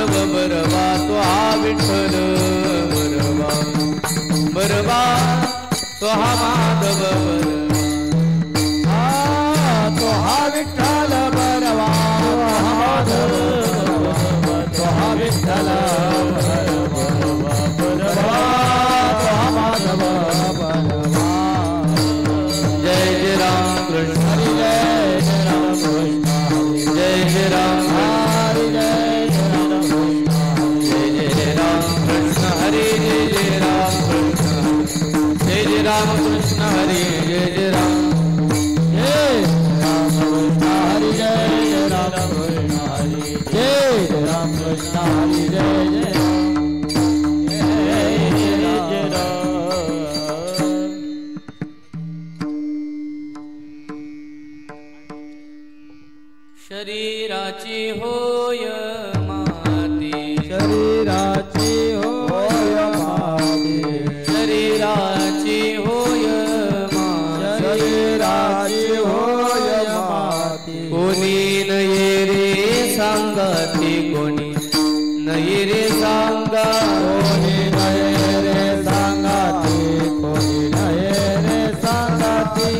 माधव बरवा तो हा विठ्ठल बरवा बरवा तो हा माधव बरवा तो हा विठ्ठल बरवा तो हा विठ्ठल बरवा तो हा माधव बरवा जय जय राम कृष्ण हरी जय राम कृष्ण जय जय राम हरी जय राम कृष्ण जय जय राम कृष्ण हरे जय जय राम कृष्ण जय जय राम कृष्ण हरे जय जय राम कृष्ण हरि जय राम कृष्ण हरि जय राम कृष्ण हरि जय जय शरीराची होय माती शरीराची होय माती शरीराची होय माती शरीराची होय माती कोणी नये रे सांगती कोणी नये रे सांगा कोणी नये रे सांगाती कोणी नये रे सांगाती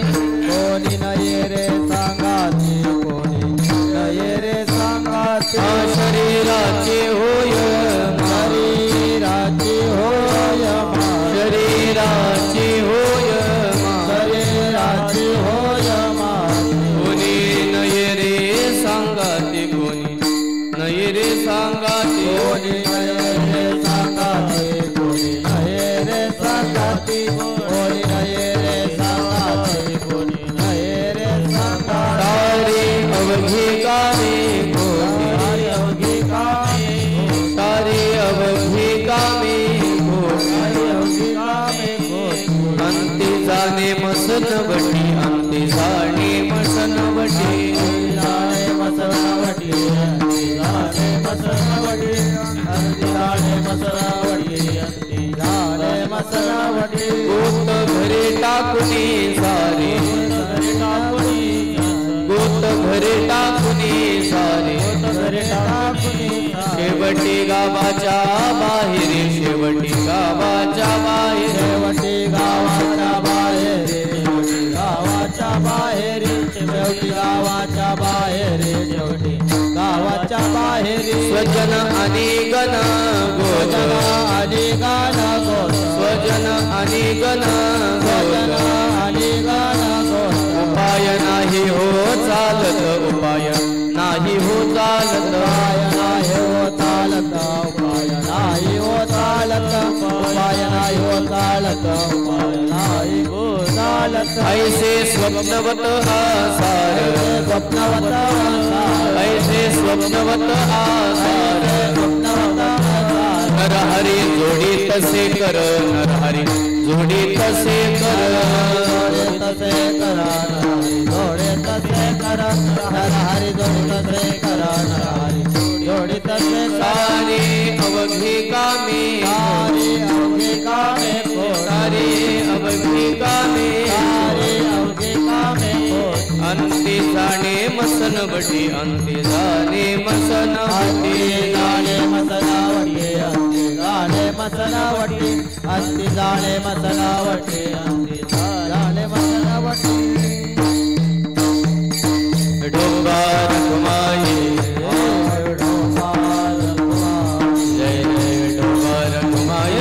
कोणी नये रे सांगाती कोणी नये रे सांगाती शरीराची होय शरीराची होय शरीराची होय शरीराची होय कोणी नये रे सांगाती कोणी नये रे सांगाती कोणी नये रे सांगाती कोणी नये रे सांगाती कोणी नये रे सांगाती कोणी नये रे सांगाती सारे अवघी कामे सारी अवघी कामे सारे अवघी कामे सारी अवघी कामे अंती जाणे मसनवटी अंती जाणे मसनवटी जाणे मसनावटी जाणे मसनावटी अंती जाणे मसनावटी अंती जाणे मसनावटी गोत घरे टाकुनी सारे घरे टाकुनी गोत घरे टाकुनी सारे घरे टाकुनी शेवटी गावाच्या बाहेर शेवटी गावाच्या बाहेर शेवटी गावाच्या बाहेर शेवटी गावाच्या बाहेर शेवटी गावाच्या बाहेर शेवटी गावाच्या बाहेर स्वजन आणि गण स्वजन गोत आणि गाण गोत स्वजन आणि गण स्वजन गोत आणि गाण गोत उपाय नाही हो चालत उपाय नाही हो चालत उपाय नाही हो चालत उपाय नाही हो चालत उपाय नाही हो चालत उपाय नाही हो चालत ऐसे स्वप्नवत आसार स्वप्नवत ऐसे स्वप्नवत आसार नर हरी जोडी तसे कर नर हरी जोडी तसे कर तसे करा जोडे तसे करा नर हरी जोडी तसे करा नर हरी जोडी तसे सारे अवघी कामे सारी अवघी कामे सारे अवघी कामे सारी अवघी कामे अंती जाणे मसनवटी अंती जाणे मसनवटी जाणे मसनावटी अंती जाणे मसनावटी अंती जाणे मसनावटी अंती जाणे मसनावटी डोंगर कुमाई जय जय डोंगर कुमाई जय जय डोंगर कुमाई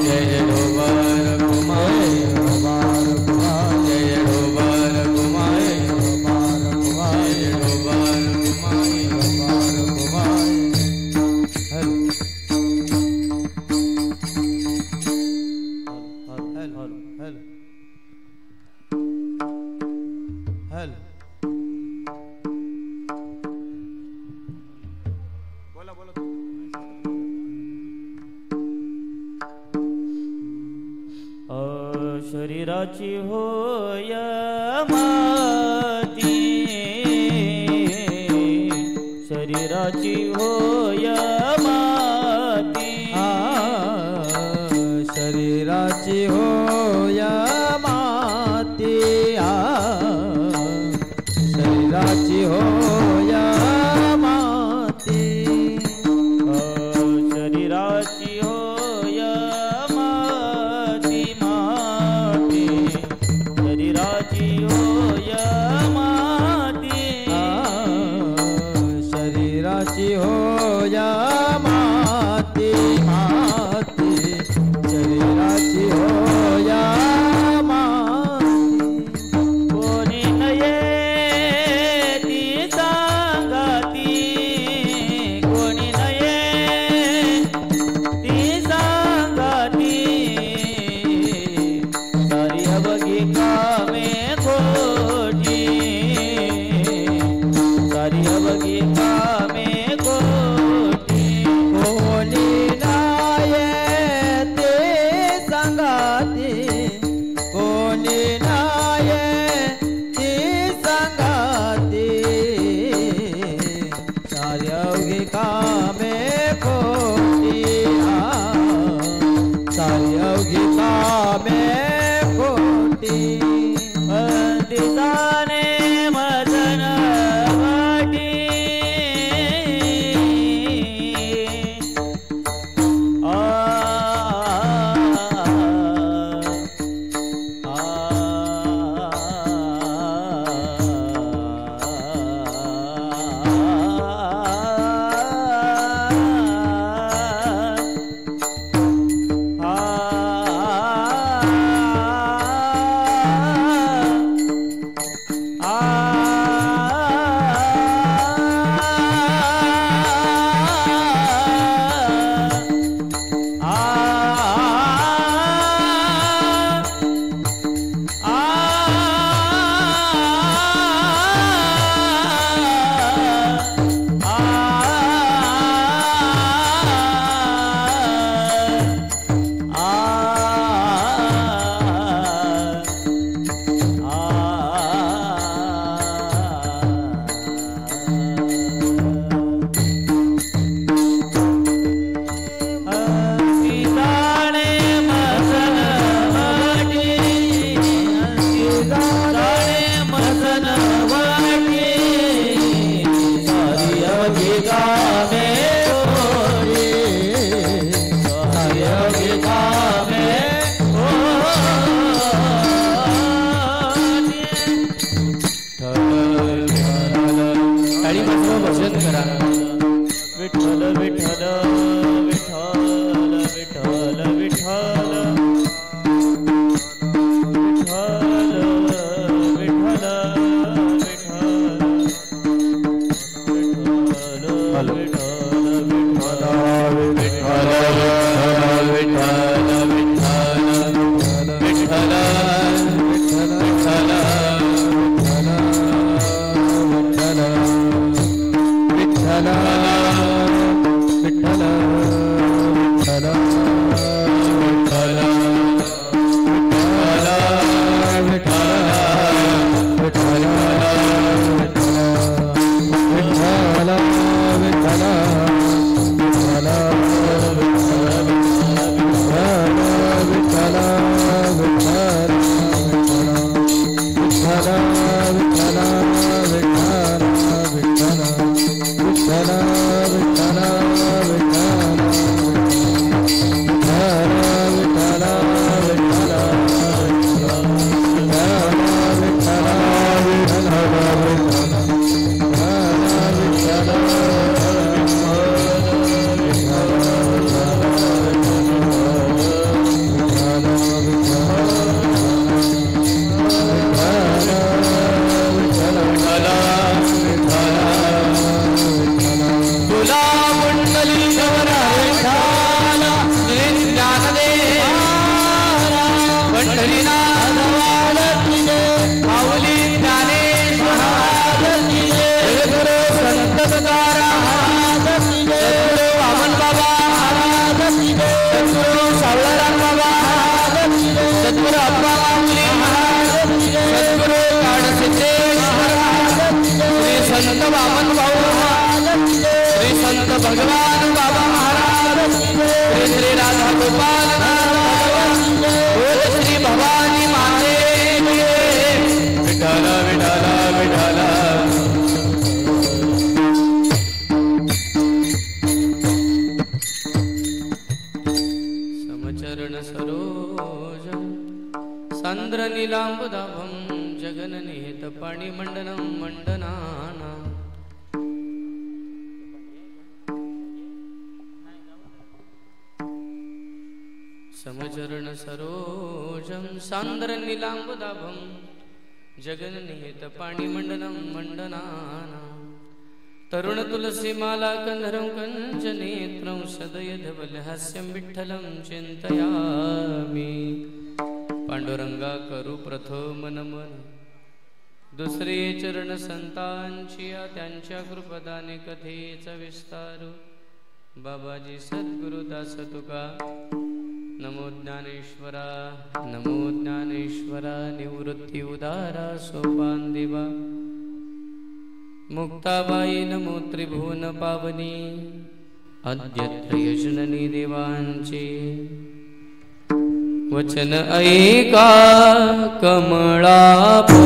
जय जय डोंगर कुमाई जय जय डोंगर शरीराची होय माती शरीराची होय माती शरीराची होय माती शरीराची होय माती शरीराची होया माती माती शरीराची होया माती कोणी नये ती सांगाती कोणी नये ती सांगाती सारी अवघी कामे खोटी सारी अवघी कामे खोटी कोणी नाये ते सांगाती कोणी नाये ती सांगाती सारी अवघी कामे खोटी सारी अवघी कामे खोटी दिसाने मदन वाटी विठ्ठल विठ्ठल विठ्ठल विठ्ठल विठ्ठल समचरण सरोजं सान्द्र नीलाम्बुदाभं जगन्निहित पाणिमण्डनं मण्डनानां तरुण तुलसी माला कंधरं कंचनेत्रं सदयधवलहास्यं विठ्ठलं चिंतयामि पांडुरंगा करू प्रथम नमन दुसरे चरण संतांची त्यांच्या कृपदाने कथेचा विस्तार बाबाजी सद्गुरु दास तुका नमो ज्ञानेश्वरा निवृत्ती उदारा सोपान देवा मुक्ताबाई नमो त्रिभुवन पावनी अद्यत्र यजननी देवांचे वचन ऐका कमळापती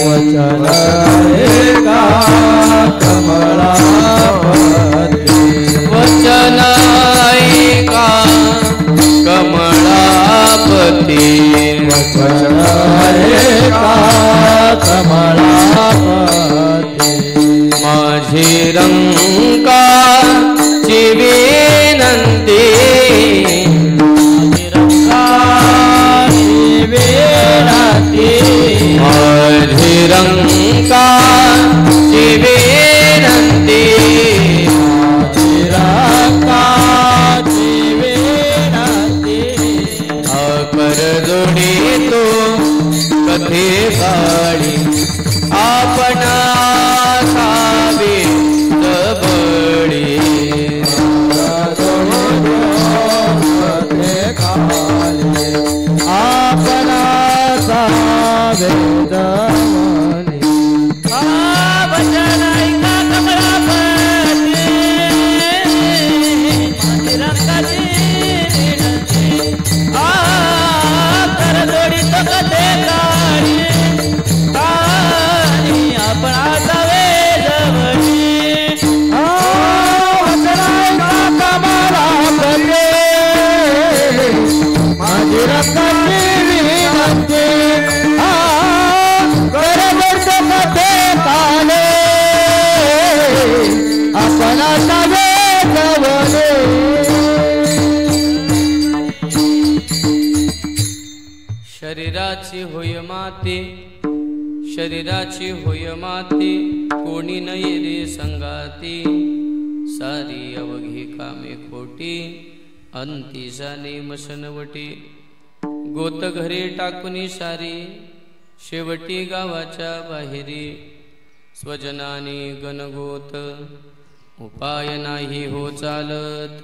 वचन ऐका कमळापती वचन ऐका कमळापती वचन ऐका कमळापती माझी रंकाची विनंती माझी रंकाची विनंती कर जोडी तो कथे काळी आपणा सावे जबडी कथे काळी आपणा सावे जबडी वचन ऐका कमळापती माझी रंगाची कथे काळी आपण आसावे जवळी वचन ऐका कमळापती माझी रंगाची विनंती करबट कथे काळे आपण आसावे जवळी शरीराची होय माती शरीराची होय माती कोणी नये रे संगाती सारी अवघी कामे खोटी अंती जाणे मसनवटी गोत घरी टाकुनी सारी शेवटी गावाच्या बाहेरी स्वजनाने गणगोत उपाय नाही हो चालत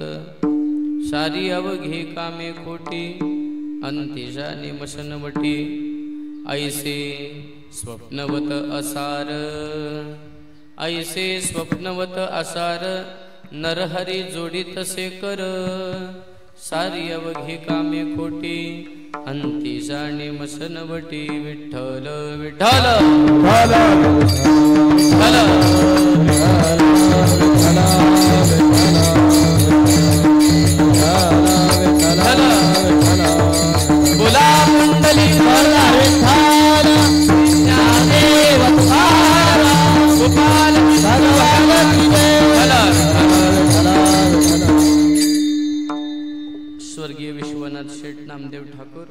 सारी अवघी कामे खोटी अंती जाणे मसनवटी ऐसे स्वप्नवत असार ऐसे स्वप्नवत असार नरहरी जोडी तसे कर सारी अवघी कामे खोटी अंती जाणे मसनवटी विठ्ठल विठ्ठल बोला मंडली स्वर्गीय विश्वनाथ शेठ नामदेव ठाकूर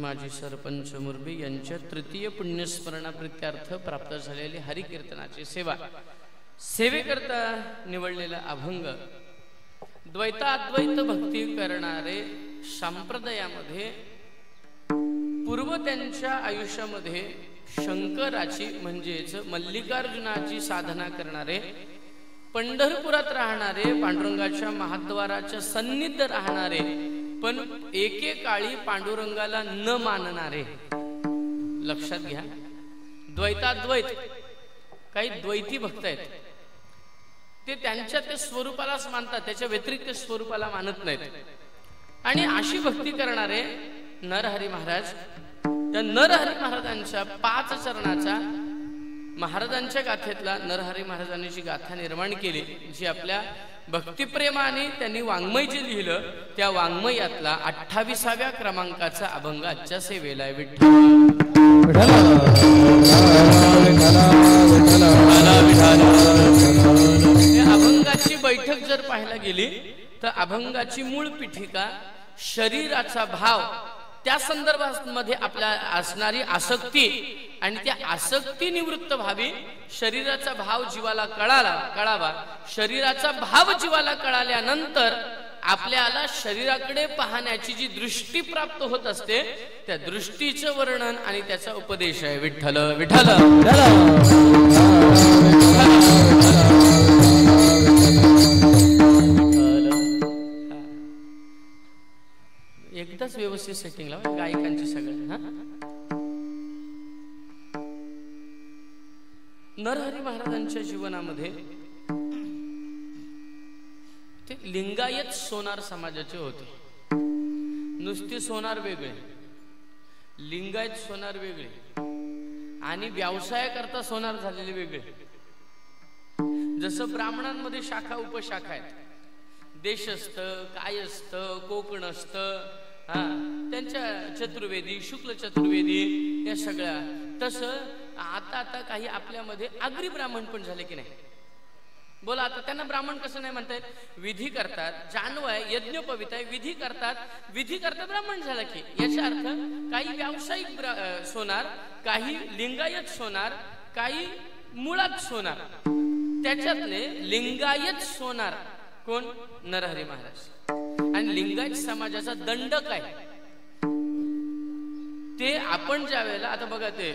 माजी सरपंच मुरबी यांच्या तृतीय पुण्यस्मरणाप्रित्यर्थ प्राप्त झालेली हरिकीर्तनाची सेवेकरता निवडलेला अभंग द्वैताद्वैत भक्ती करणारे संप्रदायामध्ये पूर्व त्यांच्या आयुष्यामध्ये शंकराची म्हणजेच मल्लिकार्जुनाची साधना करणारे पंढरपुरात राहणारे पांडुरंगाच्या महाद्वाराच्या सन्निध राहणारे पण एकेकाळी पांडुरंगाला न मानणारे लक्षात घ्या द्वैताद्वैत काही द्वैती भक्त आहेत ते त्यांच्या ते स्वरूपालाच मानतात त्याच्या व्यतिरिक्त स्वरूपाला मानत नाहीत आणि अशी भक्ती करणारे नरहरी महाराज त्या नरहरी महाराजांच्या 5 चरणाचा महाराजांच्या गाथेतला नरहरी महाराजांनी जी गाथा निर्माण केली जी आपल्या भक्तिप्रेमाने त्यांनी वाङ्मय जे लिहिलं त्या वाङ्मयातला 28व्या क्रमांकाचा अभंग आजच्या सेवेला आहे विठ्ठल अभंगाची बैठक जर पाहायला गेली तर अभंगाची मूळ पीठिका शरीराचा भाव, त्या संदर्भामध्ये आपल्या असणारी आसक्ती आणि त्या आसक्ती निवृत्त व्हावी, शरीराचा भाव जीवाला कळावा, शरीराचा भाव जीवाला कळाल्यानंतर आपल्याला शरीराकडे पाहण्याची जी दृष्टी प्राप्त होत असते, त्या दृष्टीचं वर्णन आणि त्याचा उपदेश आहे विठ्ठल विठ्ठल। एकदाच व्यवस्थित सेटिंग लावा गायकांची सगळ्या। नरहरी महाराजांच्या जीवनामध्ये ते लिंगायत सोनार समाजाचे होते। नुसते सोनार वेगळे, लिंगायत सोनार वेगळे आणि व्यवसायाकरता सोनार झालेले वेगळे। जसं ब्राह्मणांमध्ये शाखा उपशाखा आहेत, देशस्थ, कायस्थ, कोकणस्थ, त्यांच्या चतुर्वेदी, शुक्ल चतुर्वेदी या सगळ्या। तसं आता काही आपल्यामध्ये आगरी ब्राह्मण पण झाले की नाही? बोला आता त्यांना ब्राह्मण कसं नाही म्हणता येत? विधी करतात, जानव आहे, यज्ञोपवीत आहे, विधी करतात ब्राह्मण झाला की। याचा अर्थ काही व्यावसायिक सोनार, काही लिंगायत सोनार, काही मुळात सोनार। त्याच्यातले लिंगायत सोनार कोण? नरहरी महाराज। आणि लिंगायत समाजाचा दंड काय ते आपण ज्या वेळेला, आता बघा ते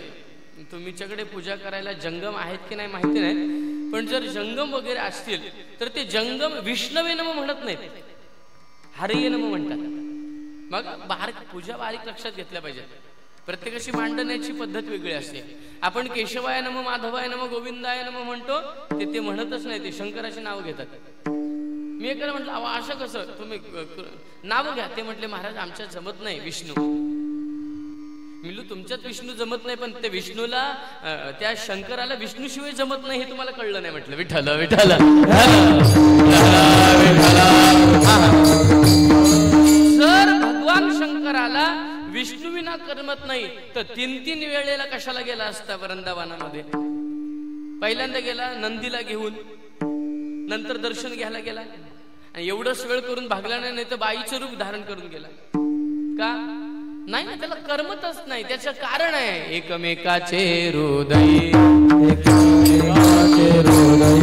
तुमच्याकडे पूजा करायला जंगम आहेत की नाही माहिती नाही, पण जर जंगम वगैरे असतील तर ते जंगम विष्णवे नम म्हणत नाहीत, हरये नम म्हणतात। मग पूजा बारीक लक्षात घेतल्या पाहिजे, प्रत्येकाशी मांडण्याची पद्धत वेगळी असते। आपण केशवाय नम, माधवाय नम, गोविंदाय नम म्हणतो, ते म्हणतच नाही, ते शंकराची नाव घेतात। मी एकाला म्हटलं अहो असं कसं, तुम्ही नाव घ्या। ते म्हटले महाराज आमच्यात जमत नाही विष्णू। मिलू तुमच्यात विष्णू जमत नाही, पण ते विष्णूला, त्या शंकराला विष्णूशिवाय जमत नाही हे तुम्हाला कळलं नाही। म्हटलं विठ्ठल विठ्ठल। जर भगवान शंकराला विष्णूविना करमत नाही तर 3-3 वेळेला कशाला गेला असता वृंदावनामध्ये? पहिल्यांदा गेला नंदीला घेऊन, नंतर दर्शन घ्यायला गेला, आणि एवढंच वेळ करून भागला नाही, तर बाईचं रूप धारण करून गेला का? नाही ना, त्याला करमतच नाही। त्याचं कारण आहे एकमेकाचे हृदय, एकमेकाचे हृदय,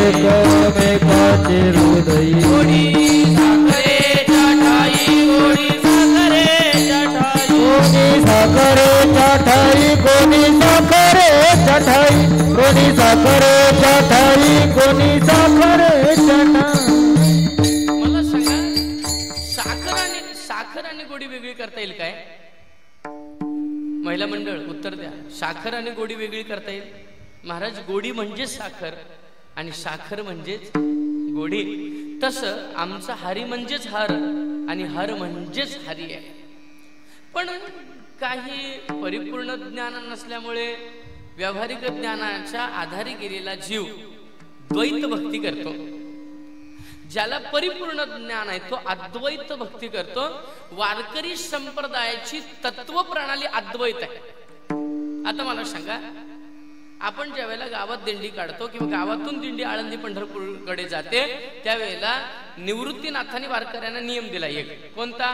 एकमेकाचे हृदय। गोडी साखरेच्या ठाई, गोडी साखरेच्या ठाई, गोडी साखरेच्या ठाई, गोडी साखरेच्या ठाई, गोडी साखरेच्या ठाई, गोडी साखरेच्या ठाई। मला सांगा, साखर आणि गोडी वेगळी करता येईल काय? महिला मंडळ उत्तर द्या। साखर आणि गोडी वेगळी करता येईल? महाराज गोडी म्हणजेच साखर आणि साखर म्हणजेच गोडी। तसं आमचा हरी म्हणजेच हर आणि हर म्हणजेच हरी आहे। पण काही परिपूर्ण ज्ञान नसल्यामुळे व्यावहारिक ज्ञानाच्या आधारे गेलेला जीव द्वैत भक्ती करतो। ज्याला परिपूर्ण ज्ञान आहे तो अद्वैत भक्ती करतो। वारकरी संप्रदायाची तत्व प्रणाली अद्वैत आहे। आता मला सांगा, आपण ज्या वेळेला गावात दिंडी काढतो किंवा गावातून दिंडी आळंदी पंढरपूरकडे जाते, त्यावेळेला निवृत्तीनाथांनी वारकऱ्यांना नियम दिला एक। कोणता?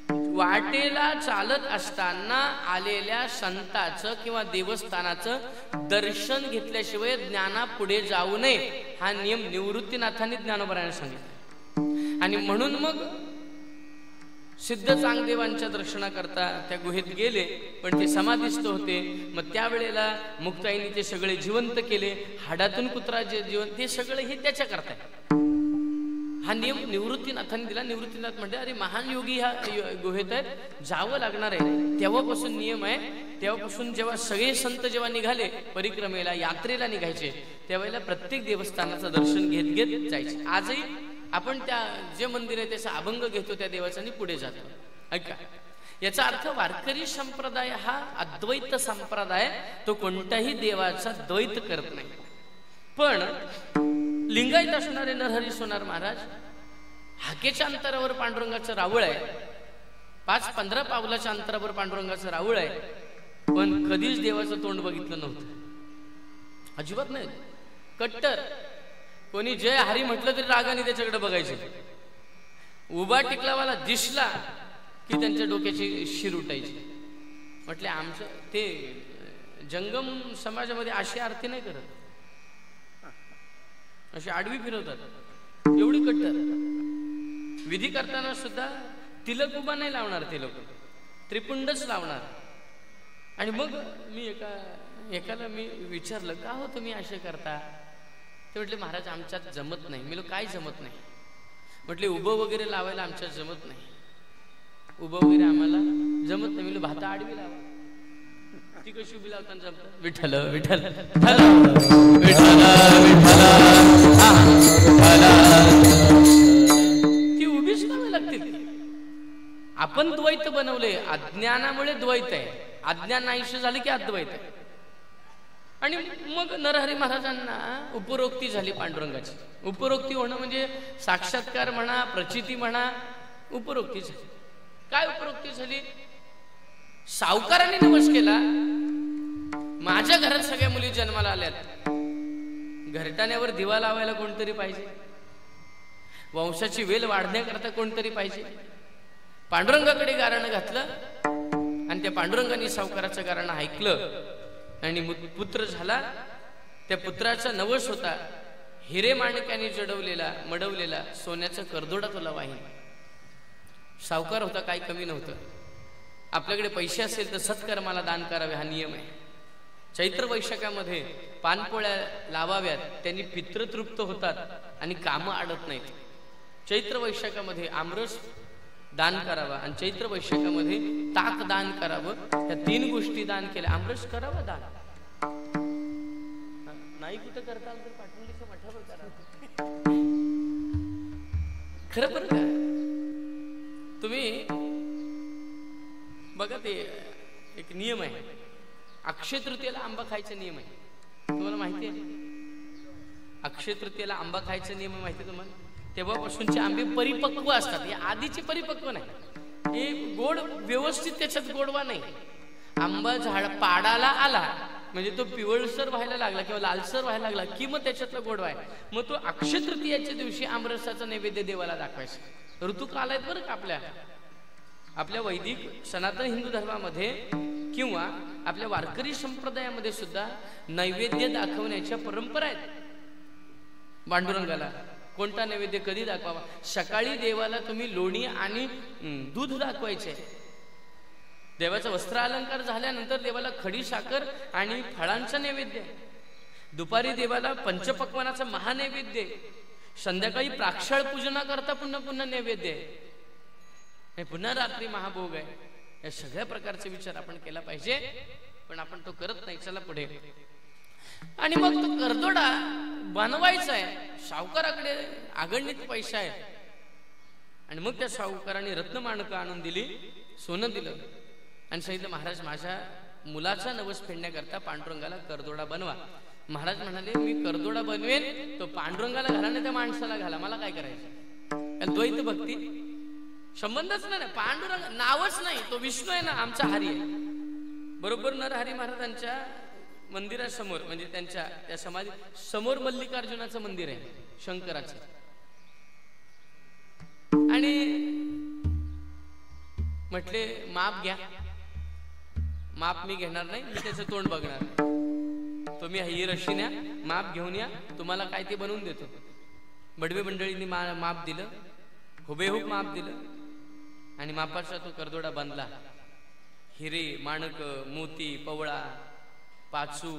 वाटेला चालत असताना आलेल्या संताचं किंवा देवस्थानाचं दर्शन घेतल्याशिवाय ज्ञाना पुढे जाऊ नये, हा नियम निवृत्तीनाथांनी ज्ञानोबरायांना सांगितला। आणि म्हणून मग सिद्ध चांगदेवांच्या दर्शनाकरता त्या गुहेत गेले, पण ते समाधिस्थ होते। मग त्यावेळेला मुक्ताईने ते सगळे जिवंत केले, हाडातून कुत्रा जे जिवंत, ते सगळं हे त्याच्या करता हा नियम निवृत्तीनाथांनी दिला। निवृत्तीनाथ म्हणजे अरे महान योगी ह्या गुहेत आहेत, जावं लागणार आहे। तेव्हापासून नियम आहे। तेव्हापासून जेव्हा सगळे संत जेव्हा निघाले परिक्रमेला, यात्रेला निघायचे, त्यावेळेला प्रत्येक देवस्थानाचं दर्शन घेत घेत जायचे। आजही आपण त्या जे मंदिर आहे त्याचा अभंग घेतो त्या देवाचा आणि पुढे जातो। ऐका, याचा अर्थ वारकरी संप्रदाय हा अद्वैत संप्रदाय, तो कोणत्याही देवाचा द्वैत करत नाही। पण लिंगायत असणारे नरहरी सोनार महाराज, हाकेच्या अंतरावर पांडुरंगाचं रावळ आहे, 5-15 पावलाच्या अंतरावर पांडुरंगाचं रावळ आहे, पण कधीच देवाचं तोंड बघितलं नव्हतं, अजिबात नाही। कट्टर. कोणी जय हरी म्हटलं तरी रागाने त्याच्याकडे बघायचे. उभा टिकलावाला दिसला की त्यांच्या डोक्याची शिर उठायची. म्हटले आमचं ते जंगम समाजामध्ये अशी आरती नाही करत, अशी आडवी फिरवतात. एवढी कट्टर. विधी करताना सुद्धा तिलक उभा नाही लावणार ते लोक, त्रिपुंडच लावणार. आणि मग मी एकाला मी विचारलं, का हो तुम्ही असे करता? ते म्हटले महाराज आमच्यात जमत नाही. मी काय जमत नाही? म्हटले उभं वगैरे लावायला आमच्यात जमत नाही. उभं वगैरे आम्हाला जमत नाही. मी भाता आडवी लावा. ती कशी उभी लावताना जमत? विठ्ठल विठ्ठल ती उभीच लावावी लागते. आपण द्वैत बनवले, अज्ञानामुळे द्वैत आहे. अज्ञान नाहीशी झाले की अद्वैत आहे. आणि मग नरहरी महाराजांना उपरोक्ती झाली पांडुरंगाची. उपरोक्ती होणं म्हणजे साक्षात्कार म्हणा, प्रचिती म्हणा, उपरोक्ती झाली. काय उपरोक्ती झाली? सावकाराने नवस केला, माझ्या घरात सगळ्या मुली जन्माला आल्यात, घरटाण्यावर दिवा लावायला कोणतरी पाहिजे, वंशाची वेल वाढण्याकरता कोणतरी पाहिजे. पांडुरंगाकडे गारणं घातलं आणि त्या पांडुरंगाने सावकाराचं गारणं ऐकलं आणि पुत्र झाला. त्या पुत्राचा नवस होता हिरे माणिक्याने जडवलेला मडवलेला सोन्याचा करदोडा तुला वाहीन. सावकार होता, काही कमी नव्हतं. आपल्याकडे पैसे असेल तर सत्कर्माला दान करावे हा नियम आहे. चैत्र वैशाखामध्ये पानपोळ्या लावाव्यात, त्यांनी पितृतृप्त होतात आणि कामं अडत नाहीत. चैत्र वैशाखामध्ये आमरस दान करावा आणि चैत्र वैशाखामध्ये ताक दान करावं. या 3 गोष्टी दान केल्या. आमरस करावा दान. नाही कुठं करता आलं तर पाठवलीचं मठावर करा. खरं बरं का? तुम्ही बघा, ते एक नियम आहे, अक्षय तृतीयेला आंबा खायचा नियम आहे. तुम्हाला माहिती आहे? अक्षय तृतीयेला आंबा खायचा नियम आहे, माहिती आहे तुम्हाला? तेव्हापासूनचे आंबे परिपक्व असतात. हे आधीचे परिपक्व नाही. हे गोड व्यवस्थित, त्याच्यात गोडवा नाही. आंबा झाड पाडाला आला म्हणजे तो पिवळसर व्हायला लागला किंवा लालसर व्हायला लागला की मग त्याच्यातला गोडवा आहे. मग तो अक्षय तृतीयाच्या दिवशी आमरसाचा नैवेद्य देवाला दाखवायचा. ऋतुकाल आहेत बरं का आपल्या वैदिक सनातन हिंदू धर्मामध्ये किंवा आपल्या वारकरी संप्रदायामध्ये सुद्धा नैवेद्य दाखवण्याच्या परंपरा आहेत. पांडुरंगाला कोणता नैवेद्य कधी दाखवावा? सकाळी देवाला तुम्ही लोणी आणि दूध दाखवायचे. देवाचा वस्त्र अलंकार झाल्यानंतर देवाला खडी साखर आणि फळांचा नैवेद्य. दुपारी देवाला पंचपक्वानाचा महानैवेद्य. संध्याकाळी प्राक्षाळ पूजना करता पुन्हा नैवेद्य. पुन्हा रात्री महाभोग आहे. या सगळ्या प्रकारचे विचार आपण केला पाहिजे, पण आपण तो करत नाही. चला पुढे. आणि मग तो करदोडा बनवायचा आहे. सावकाराकडे आगणित पैसा आहे आणि मग त्या सावकाराने रत्नमाणकं आणून दिली, सोनं दिलं आणि सांगितलं महाराज माझ्या मुलाचा नवस फेडण्याकरता पांडुरंगाला करदोडा बनवा. महाराज म्हणाले मी करदोडा बनवेन, तो पांडुरंगाला घाला नाही त्या माणसाला घाला, मला काय करायचं? द्वैत भक्ती संबंधच नाही. पांडुरंग नावच नाही, तो विष्णू आहे ना, आमचा हरी आहे. बरोबर नरहरी महाराजांच्या मंदिरासमोर म्हणजे त्यांच्या त्या समाधी समोर मल्लिकार्जुनाचं मंदिर आहे, शंकराचं. आणि म्हटले माप घ्या. माप मी घेणार नाही, मी त्याचं तोंड बघणार. तुम्ही ही रशी न्या, माप घेऊन या, तुम्हाला काय ते बनवून देतो. बडवे मंडळींनी माप दिलं, हुबेहूब माप दिलं आणि मापाचा तो करदोडा बांधला. हिरे माणक मोती पवळा पाचू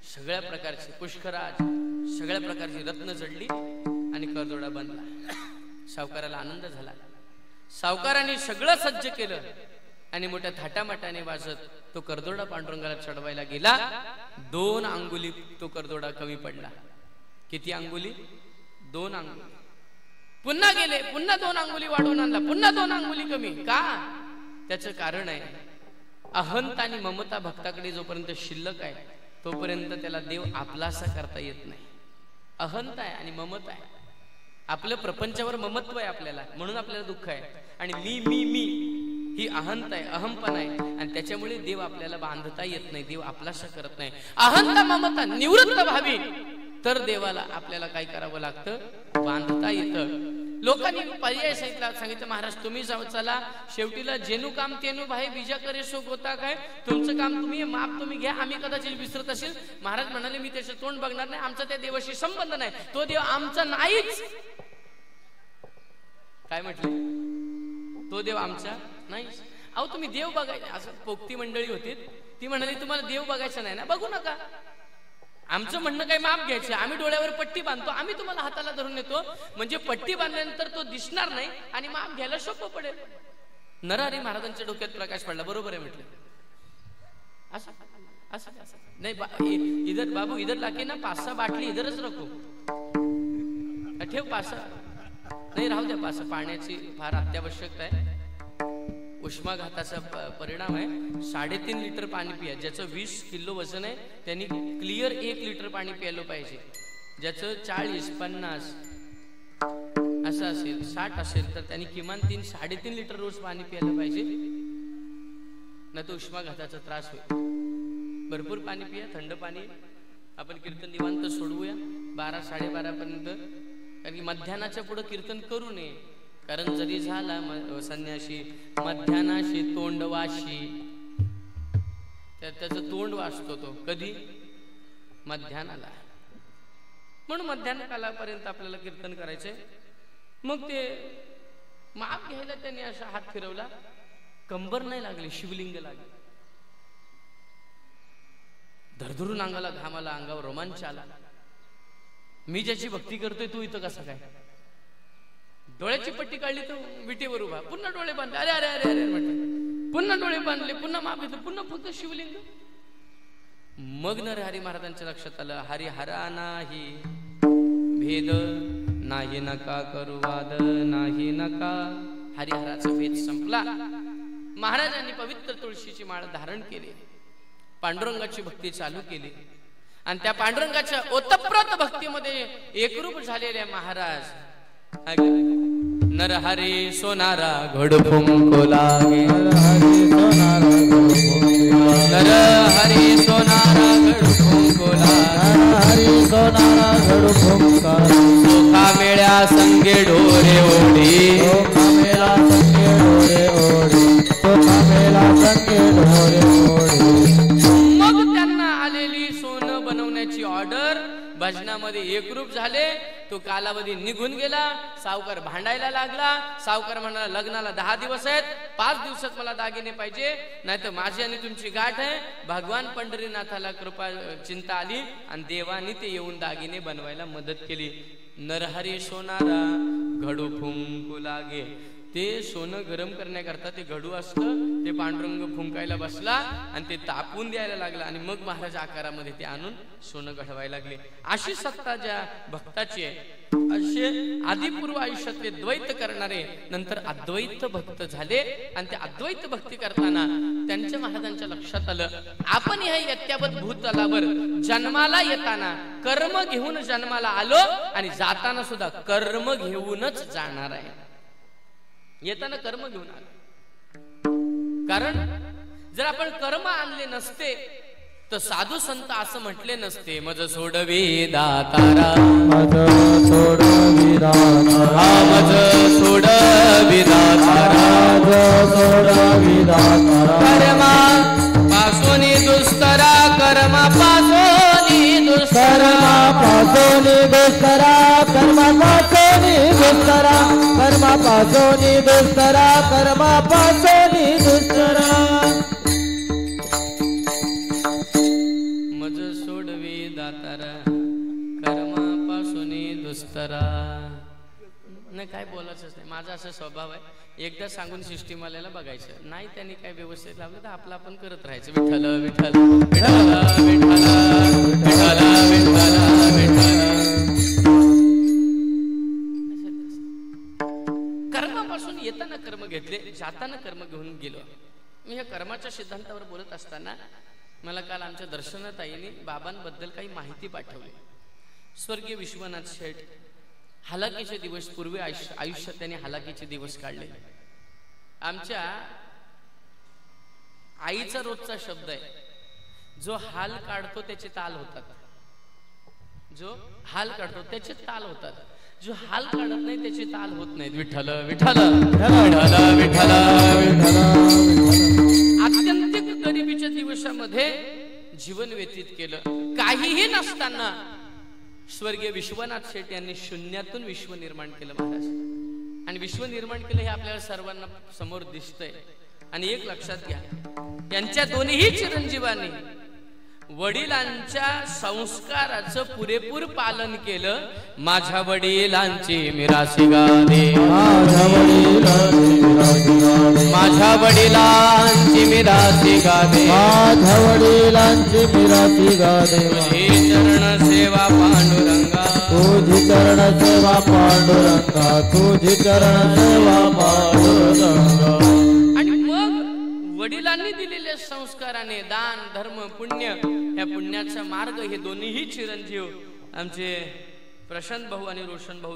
सगळ्या प्रकारचे पुष्कराज सगळ्या प्रकारची रत्न जडली आणि करदोडा बांधला. सावकाराला आनंद झाला. सावकाराने सगळं सज्ज केलं आणि मोठ्या थाटामाटाने वाजत तो करदोडा पांडुरंगाला चढवायला गेला. 2 अंगुली तो करदोडा कमी पडला. किती अंगुली? 2 अंगुली. पुन्हा गेले, पुन्हा 2 अंगुली वाढवून आणला, पुन्हा 2 अंगुली कमी. का? त्याचं कारण आहे अहंत आणि ममता भक्ताकडे जोपर्यंत शिल्लक आहे तोपर्यंत त्याला देव आपलासा करता येत नाही. अहंत आहे आणि ममता आहे. आपलं प्रपंचावर ममत्व आहे आपल्याला, म्हणून आपल्याला दुःख आहे. आणि मी मी मी ही अहंत आहे, अहंपणा आहे आणि त्याच्यामुळे देव आपल्याला बांधता येत नाही, देव आपलासा करत नाही. अहंता ममता निवृत्त व्हावी तर देवाला आपल्याला काय करावं लागतं, बांधता येतं. लोकांनी पर्याय सांगितलं महाराज तुम्ही जाऊ चला, शेवटीला जेनू काम तेनू भाई बीजा करे शोक होता काय, तुमचं काम तुम्ही माप तुम्ही घ्या, आम्ही कदाचित विसरत असेल. महाराज म्हणाले मी त्याचं तोंड बघणार नाही, आमचा त्या देवाशी संबंध नाही, तो देव आमचा नाहीच. काय म्हटले, तो देव आमचा नाहीच. अहो तुम्ही देव बघायला, असं पोक्ती मंडळी होती, ती म्हणाली तुम्हाला देव बघायचं नाही ना, बघू नका. आमचं म्हणणं काय माप घ्यायचं, आम्ही डोळ्यावर पट्टी बांधतो, आम्ही तुम्हाला हाताला धरून नेतो, म्हणजे पट्टी बांधल्यानंतर तो दिसणार नाही आणि माप घ्यायला सोपं पडेल. नरहरी महाराजांच्या डोक्यात प्रकाश पडला, बरोबर आहे म्हटलं. असं असं असं नाही, इधर बाबू इधर लाके ना 5-6 बाटली इधरच रखो, ठेव 5-6 नाही राहू द्या, 5-6 पाण्याची फार अत्यावश्यकता आहे. उष्माघाताचा परिणाम आहे. 3.5 लिटर पाणी पिया. ज्याचं 20 किलो वजन आहे त्यांनी क्लिअर 1 लिटर पाणी प्यायला पाहिजे. ज्याचं 40-50 असं असेल, 60 असेल तर त्यांनी किमान 3-3.5 लिटर रोज पाणी प्यायला पाहिजे, नाही तर उष्माघाताचा त्रास होईल. भरपूर पाणी पिया, थंड पाणी. आपण कीर्तन निवांत सोडवूया 12-12:30 पर्यंत, कारण की मध्यानाच्या पुढे कीर्तन करू नये. कारण जरी झाला संन्याशी मध्यानाशी तोंडवाशी, त्याचं तोंड वाचतो तो कधी, मध्यानाला. म्हणून मध्यान्ह कालापर्यंत आपल्याला कीर्तन करायचंय. मग ते माप घ्यायला त्यांनी असा हात फिरवला, कंबर नाही लागली, शिवलिंग लागले. धरधरून अंगाला घाम आला, अंगावर रोमांच आला. मी ज्याची भक्ती करतोय तू इथं कसा काय. डोळ्याची पट्टी काढली तर विटेवर उभा, पुन्हा डोळे बांधले, अरे अरे अरे अरे म्हटलं, पुन्हा डोळे बांधले, पुन्हा माप घेतलं, पुन्हा फक्त शिवलिंग. मग नरहरी महाराजांच्या लक्षात आलं, हरिहरा नाही भेद नाही नका करू वाद नाही नका. हरिहराचा भेद संपला. महाराजांनी पवित्र तुळशीची माळ धारण केली, पांडुरंगाची भक्ती चालू केली, आणि त्या पांडुरंगाच्या ओतप्रोत भक्तीमध्ये एकरूप झालेल्या महाराज नरहरी सोनारा घड फुंको लागे, नरहरी सोनारा घड फुंको लागे, सोनारा घड फुंका. सोखा मेळ्या संगे ढोरे ओढी, सोखा मेला संगे ढोरे ओढी, सोखा मेला संगे ढोरे ओढी. मग त्यांना आलेली सोनं बनवण्याची ऑर्डर भजनामध्ये एकरूप झाले. तो कालावधी निघून गेला. सावकार भांडायला लागला. सावकार म्हणाला लग्नाला 10 दिवस आहेत, 5 दिवसात मला दागिने पाहिजे, नाहीतर माझी आणि तुमची गाठ आहे. भगवान पंढरीनाथाला कृपा चिंता आली आणि देवानी ते येऊन दागिने बनवायला मदत केली. नरहरी सोनारा घडू फुंकू लागे. ते सोनं गरम करण्याकरता ते घडू असतं, ते पांडुरंग फुंकायला बसला आणि ते तापून द्यायला लागला, आणि मग महाराज आकारामध्ये ते आणून सोनं घडवायला लागले. अशी सत्ता ज्या भक्ताची आहे, असे आदिपूर्व आयुष्यातले द्वैत करणारे नंतर अद्वैत भक्त झाले. आणि ते अद्वैत भक्ती करताना त्यांच्या महाराजांच्या लक्षात आलं, आपण ह्या यत्यावत भूतलावर जन्माला येताना कर्म घेऊन जन्माला आलो, आणि जाताना सुद्धा कर्म घेऊनच जाणार आहे. येताना कर्म घेऊन आलो, कारण जर आपण कर्म आणले नसते तर साधू संत असं म्हटले नसते, मज सोडवे दातारा, मज सोडवी दातारा, मज सोडवी दातारा, मज सोडवी दातारा. कर्मा पासोनी दुस्तरा, कर्मा पासोनी दुस्तरा, पासोनी दुस्तरा, कर्मा पासोनी दुस्तरा, कर्मा पासोनी दुस्तरा, कर्मा पासोनी दुस्तरा. मज सोडवी दातारा, कर्मा पासोनी दुस्तरा. नाही काय बोलायचंच नाही, माझा असा स्वभाव आहे. एकदा सांगून सिस्टीमवाल्याला बघायचं नाही, त्यांनी काय व्यवस्थित लावलं तर आपलं आपण करत राहायचं. विठ्ठल विठ्ठल विठ्ठल विठ्ठल विठ्ठल विठ्ठल. कर्मापासून येताना कर्म घेतले, जाताना कर्म घेऊन गेलो. मी ह्या कर्माच्या सिद्धांतावर बोलत असताना मला काल आमच्या दर्शनात आईने बाबांबद्दल काही माहिती पाठवली. स्वर्गीय विश्वनाथ शेठ हालाकीचे दिवस, पूर्वी आयुष्यात त्यांनी हालाकीचे दिवस काढले. आमच्या आईचा रोजचा शब्द आहे, जो हाल काढतो त्याचे ताल होतात. जो हाल काढतो त्याचे ताल होतात, जो हाल काढत नाही त्याचे ताल होत नाहीत. विठ्ठल विठ्ठल विठ्ठल विठ्ठल विठ्ठल. आत्यंतिक गरिबीच्या दिवसामध्ये जीवन व्यतीत केलं. काहीही नसताना स्वर्गीय विश्वनाथ शेठ यांनी शून्यातून विश्व निर्माण केलं महाराज. आणि विश्व निर्माण केलं हे आपल्याला सर्वांना समोर दिसतंय. आणि एक लक्षात घ्या, यांच्या दोन्ही चिरंजीवांनी वडिलांच्या संस्काराचं पुरेपूर पालन केलं. माझ्या वडिलांची मिरासी गाणे, माझ्या वडिलांची मिरासी गाणे, माझ्या वडिलांची मिरासी गाणे. तुझी चरण सेवा पांडुरंगा, तुझी चरण सेवा पांडुरंगा, तुझी चरण सेवा पांडुरंगा. वडिलांनी दिलेल्या संस्काराने दान धर्म पुण्य, या पुण्याचा मार्ग हे दोन्ही चिरंजीव आमचे प्रशांत भाऊ आणि रोशन भाऊ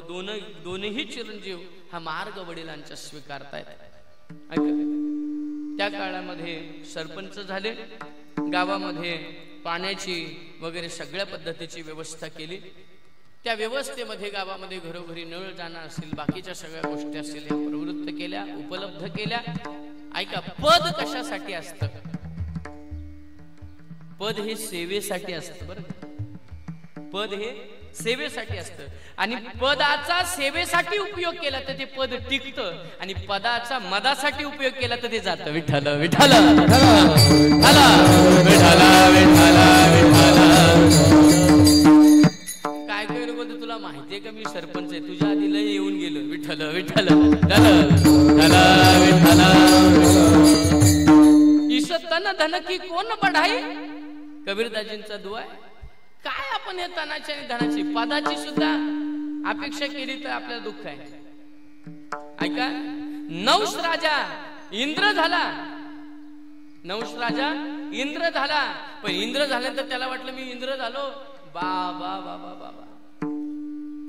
दोन्ही चिरंजीव हा मार्ग वडिलांचा स्वीकारतायत. त्या काळामध्ये सरपंच झाले, गावामध्ये पाण्याची वगैरे सगळ्या पद्धतीची व्यवस्था केली. त्या व्यवस्थेमध्ये गावामध्ये घरोघरी नळ जाणं असेल, बाकीच्या सगळ्या गोष्टी असतील या प्रवृत्त केल्या, उपलब्ध केल्या. ऐका, पद कशासाठी असतं? पद हे सेवेसाठी असतं. बरं, पद हे सेवेसाठी असतं. आणि पदाचा सेवेसाठी उपयोग केला तर ते पद टिकतं, आणि पदाचा मदासाठी उपयोग केला तर ते जातं. विठ्ठल विठ्ठल विठ्ठल विठ्ठल विठ्ठल. काय काय लोक तुला माहितीये का मी सरपंच आहे, तुझ्या आधी लय येऊन गेलो. विठ्ठल विठ्ठल विठ्ठल. इस तन धन की कोण बढाई, कबीरदाजींचा दुआ आहे. काय आपण हे तनाची आणि धनाची पदाची सुद्धा अपेक्षा केली तर आपल्याला दुःख आहे. ऐका, नौश राजा इंद्र झाला, नौश राजा इंद्र झाला, पण इंद्र झाल्यानंतर त्याला वाटलं मी इंद्र झालो. बाबा बाबा बाबा,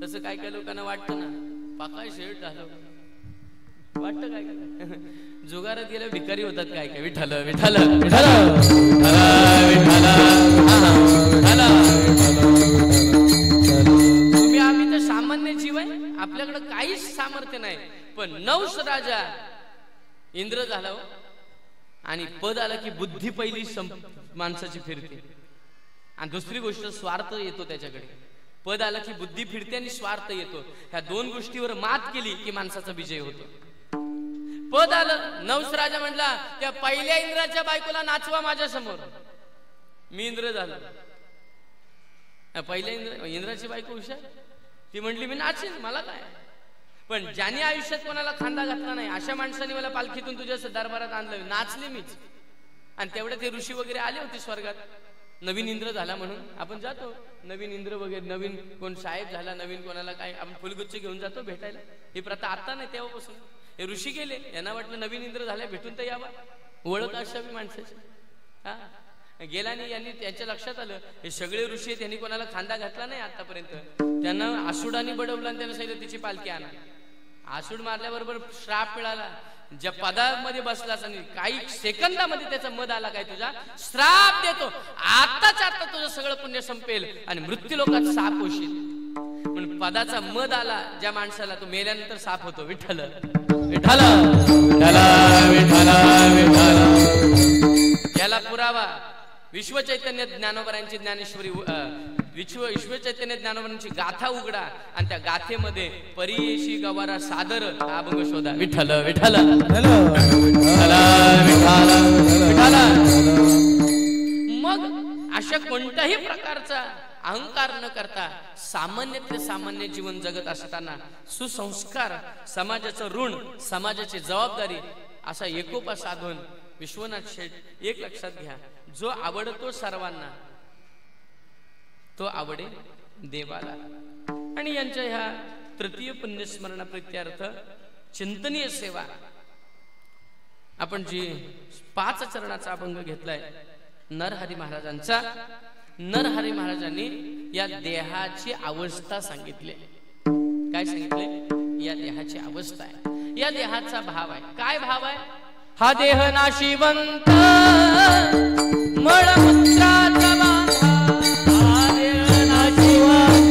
तसं काय काय लोकांना वाटतं ना, पाकाय शेठ झालो वाटतं. काय काय जुगारात गेल्या भिकारी होतात. काय काय विठ्ठल विठ्ठल विठ्ठल विठ्ठल. तुम्ही आम्ही तर सामान्य जीव आहे, आपल्याकडे काहीच सामर्थ्य नाही. पण नौश राजा इंद्र झाला आणि पद आला की बुद्धी पहिली माणसाची फिरते. आणि दुसरी गोष्ट स्वार्थ येतो त्याच्याकडे. पद आला की बुद्धी फिरते आणि स्वार्थ येतो. ह्या दोन गोष्टीवर मात केली की माणसाचा विजय होतो. पद आलं, नवस राजा म्हटला त्या पहिल्या इंद्राच्या बायकोला नाचवा माझ्या समोर. मी इंद्र झालो. पहिल्या इंद्राची बायको हुशार, ती म्हटली मी नाचेन, मला काय. पण ज्याने आयुष्यात कोणाला खांदा घातला नाही अशा माणसाने मला पालखीतून तुझ्या दरबारात आणलं, नाचले मीच. आणि तेवढे ते ऋषी वगैरे आले होते स्वर्गात. नवीन इंद्र झाला म्हणून आपण जातो, नवीन इंद्र वगैरे, नवीन कोण साहेब झाला, नवीन कोणाला काय आपण फुलगुच्छ घेऊन जातो भेटायला. ही प्रथा आता नाही, तेव्हापासून. हे ऋषी गेले, यांना वाटलं नवीन इंद्र झाले, भेटून तर यावा, ओळख असावी माणसाची. हा, गेला नाही. यांनी त्यांच्या लक्षात आलं हे सगळे ऋषी आहेत, त्यांनी कोणाला खांदा घातला नाही आतापर्यंत. त्यांना आसूडाने बडवलं आणि त्यांना सांगितलं तिची पालखी आणा. आसूड मारल्याबरोबर श्राप मिळाला. ज्या पदामध्ये बसलास आणि काही सेकंदामध्ये त्याचा मध आला, काय तुझा श्राप देतो, आताच आता तुझं सगळं पुण्य संपेल आणि मृत्यू लोकात साप होशील. म्हणून पदाचा मध आला ज्या माणसाला, तो मेल्यानंतर साप होतो. विठ्ठल विठ्ठल विठ्ठल विठ्ठल विठ्ठल. याला पुरावा विश्व चैतन्य ज्ञानोबरांची ज्ञानेश्वरी, विश्व चैतन्य ज्ञानोबरांची गाथा उघडा आणि त्या गाथेमध्ये परियेशी गवारा सादर हा अभंग शोधा. विठ्ठल विठ्ठल विठ्ठल. मग अशा कोणत्याही प्रकारचा अहंकार न करता सामान्यातले सामान्य जीवन जगत असताना सुसंस्कार, समाजाचं ऋण, समाजाची जबाबदारी असा एकोपा साधून विश्वनाथ शेठ, एक लक्षात घ्या, जो आवडतो सर्वांना तो आवडे देवाला. आणि यांच्या ह्या तृतीय पुण्यस्मरणा प्रित्यर्थ चिंतनीय सेवा आपण जी 5 चरणाचा अभंग घेतलाय नरहरी महाराजांचा. नरहरी महाराजांनी या देहाची अवस्था सांगितली. काय सांगितले? या देहाची अवस्था आहे, या देहाचा भाव आहे. काय भाव आहे? हा देह नाशिवंत मळमूत्राचा बांधा, हा देह नाशिवंत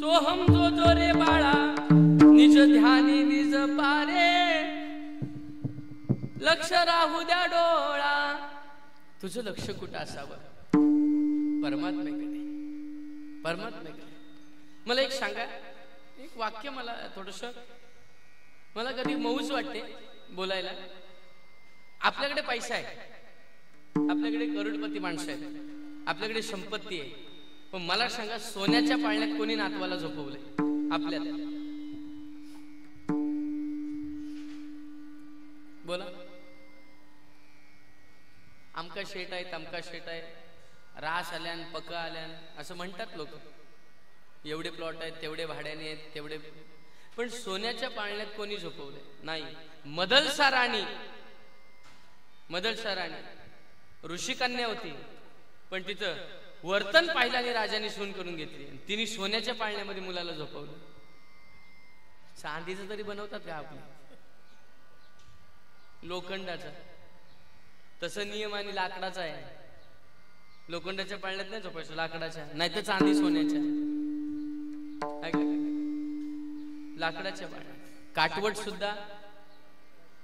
सोहम जो जो रे बाळा निज ध्यानी निज पारे लक्ष राहू द्या डोळा. तुझं लक्ष कुठं असावं? परमात्मेकडे, परमात्मेकडे. मला एक सांगा, एक वाक्य मला थोडस मला कधी मौज वाटते बोलायला. आपल्याकडे पैसा आहे, आपल्याकडे करोडपती माणसं आहेत, आपल्याकडे संपत्ती आहे, पण मला सांगा सोन्याच्या पाळण्यात कोणी नातवाला झोपवलंय? आपल्याला बोला. आमका शेट आहे, तमका शेट आहे, रास आल्यान पका आल्यान असं म्हणतात लोक. एवढे प्लॉट आहेत, तेवढे भाड्याने आहेत, तेवढे. पण सोन्याच्या पाळण्यात कोणी झोपवले नाही. मदलसा राणी, मदलसा राणी ऋषिकन्या होती, पण तिचं वर्तन पाहिलं आणि राजाने सून करून घेतली. तिने सोन्याच्या पाळण्यामध्ये मुलाला झोपवलं. चांदीचं तरी बनवतात का आपलं? लोखंडाचा. तसं नियम आणि लाकडाचा आहे. लोखंडाच्या पाळण्यात नाही झोपायचं, लाकडाच्या, नाही तर चांदी सोन्याच्या, लाकडाच्या पाळण्यात. काटवट सुद्धा,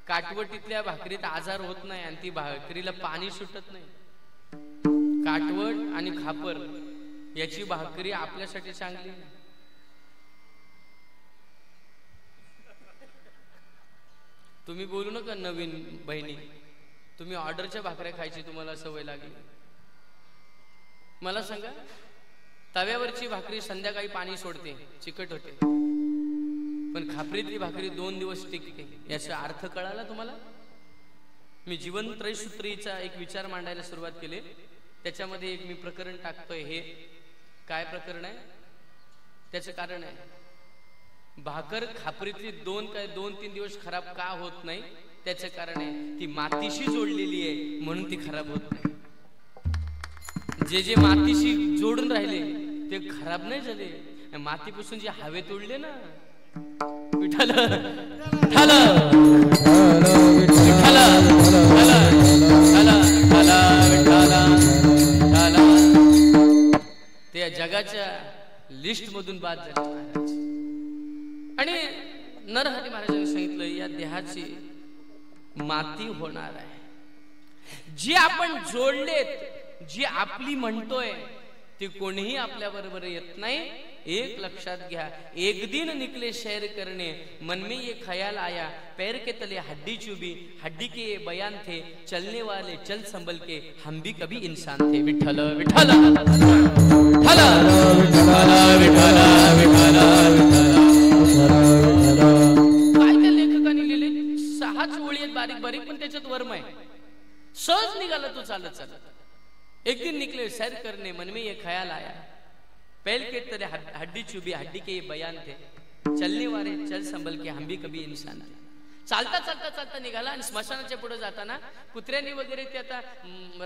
काटवटीतल्या भाकरीत आजार होत नाही आणि ती भाकरीला पाणी सुटत नाही. काटवट आणि खापर याची भाकरी आपल्यासाठी चांगली. तुम्ही बोलू नका नवीन बहिणी, तुम्ही ऑर्डरच्या भाकऱ्या खायची तुम्हाला सवय लागली. मला सांगा, तव्यावरची भाकरी संध्याकाळी पाणी सोडते, चिकट होते, पण खापरीतली भाकरी 2 दिवस टिकते. याचा अर्थ कळाला तुम्हाला? मी जीवन त्रयसूत्रीचा एक विचार मांडायला सुरुवात केली. त्याच्यामध्ये एक मी प्रकरण टाकतोय. हे काय प्रकरण आहे? त्याचं कारण आहे, भाकर खापरीतली 2-3 दिवस खराब का होत नाही? त्याचं कारण आहे, ती मातीशी जोडलेली आहे म्हणून ती खराब होत नाही. जे मातीशी जोडून राहिले ते खराब नाही झाले. मातीपासून जे हवेत उडले ना, विठ्ठल विठ्ठल त्या जगाच्या लिस्ट मधून बाद झाले महाराज. आणि नरहरी महाराजांनी सांगितलं, या देहाची माती होणार आहे. जी आपण जोडलेत, जी आपली म्हणतोय, ती कोणीही आपल्या बरोबर येत नाही. एक लक्षात घ्या, एक दिन निकले शहर करने, मन में ये ख्याल आया, पैर के तले हड्डी चुभी, हड्डी के ये बयान थे, चलने वाले चल संभल के, हम भी कभी इंसान थे. विठ्ठल विठ्ठल विठ्ठल विठ्ठल विठ्ठल. काय त्या लेखकाने लिहिले? 6 ओळी आहेत बारीक बारीक, पण त्याच्यात वर्म आहे. सहज निघाला तो चालत चालत. एक दिन निकले सैर करने, मन में ये ख्याल आया, पैल के तरह हड्डी चुभी, हड्डी के ये बयान थे, चलने वाले चल संभल के, हम भी कभी इंसान थे. चालता चालता चालता निघाला आणि स्मशानाच्या पुढे जाताना कुत्र्यांनी वगैरे ते आता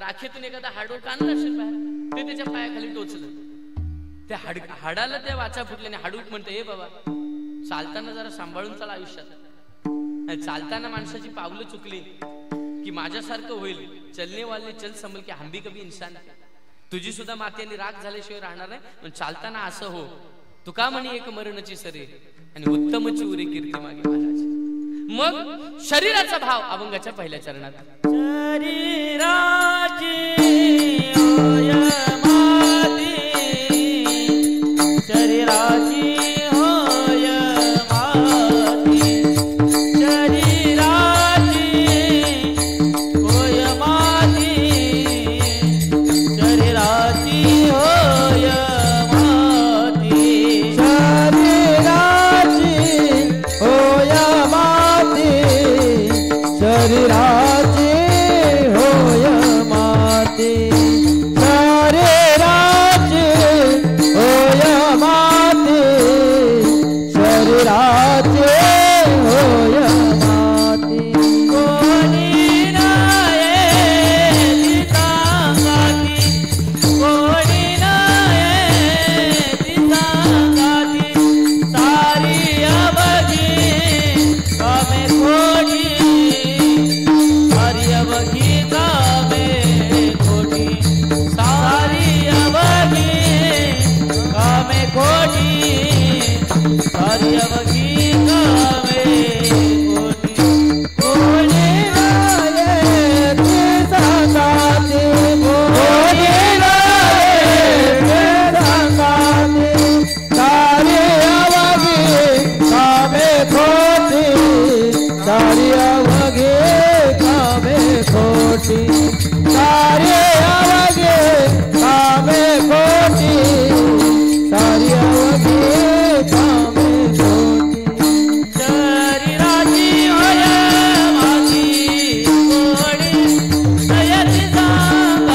राखेतून एखादा हाडोळ काढला असेल बाहेर, ते त्याच्या पायाखाली टोचलं. त्या हाडाला त्या वाचा फुटल्याने हाडूक म्हणतं, हे बाबा चालताना जरा सांभाळून चाल आयुष्यात. चालताना माणसाची पावलं चुकली की माझ्यासारखं होईल. चलने वाले चल संभल के, हम भी कभी इंसान थे. तुझी सुद्धा माती आणि राख झाल्याशिवाय राहणार नाही. पण चालताना असं हो, तुका म्हणे एक मरणाची सरी आणि उत्तमची उरी कीर्ती मागे महाराज. मग शरीराचा भाव अभंगाच्या पहिल्या चरणात. शरीराची होय माती, शरीराची होय माती, शरीराची होय माती, शरीराची होय माती, शरीराची होय माती, शरीराची होय माती, शरीराची होय माती, कोणी सारी अवघी कामे कोणी कोणी नायेती सांगाती कोणी नायेती सांगाती सारी अवघी कामे खोटी सारी अवघी कामे खोटी सारी अवघी कामे खोटी सारी अवघी कामे खोटी शरीराची होय मागी कोणी नयती सांगाती कोणी नयती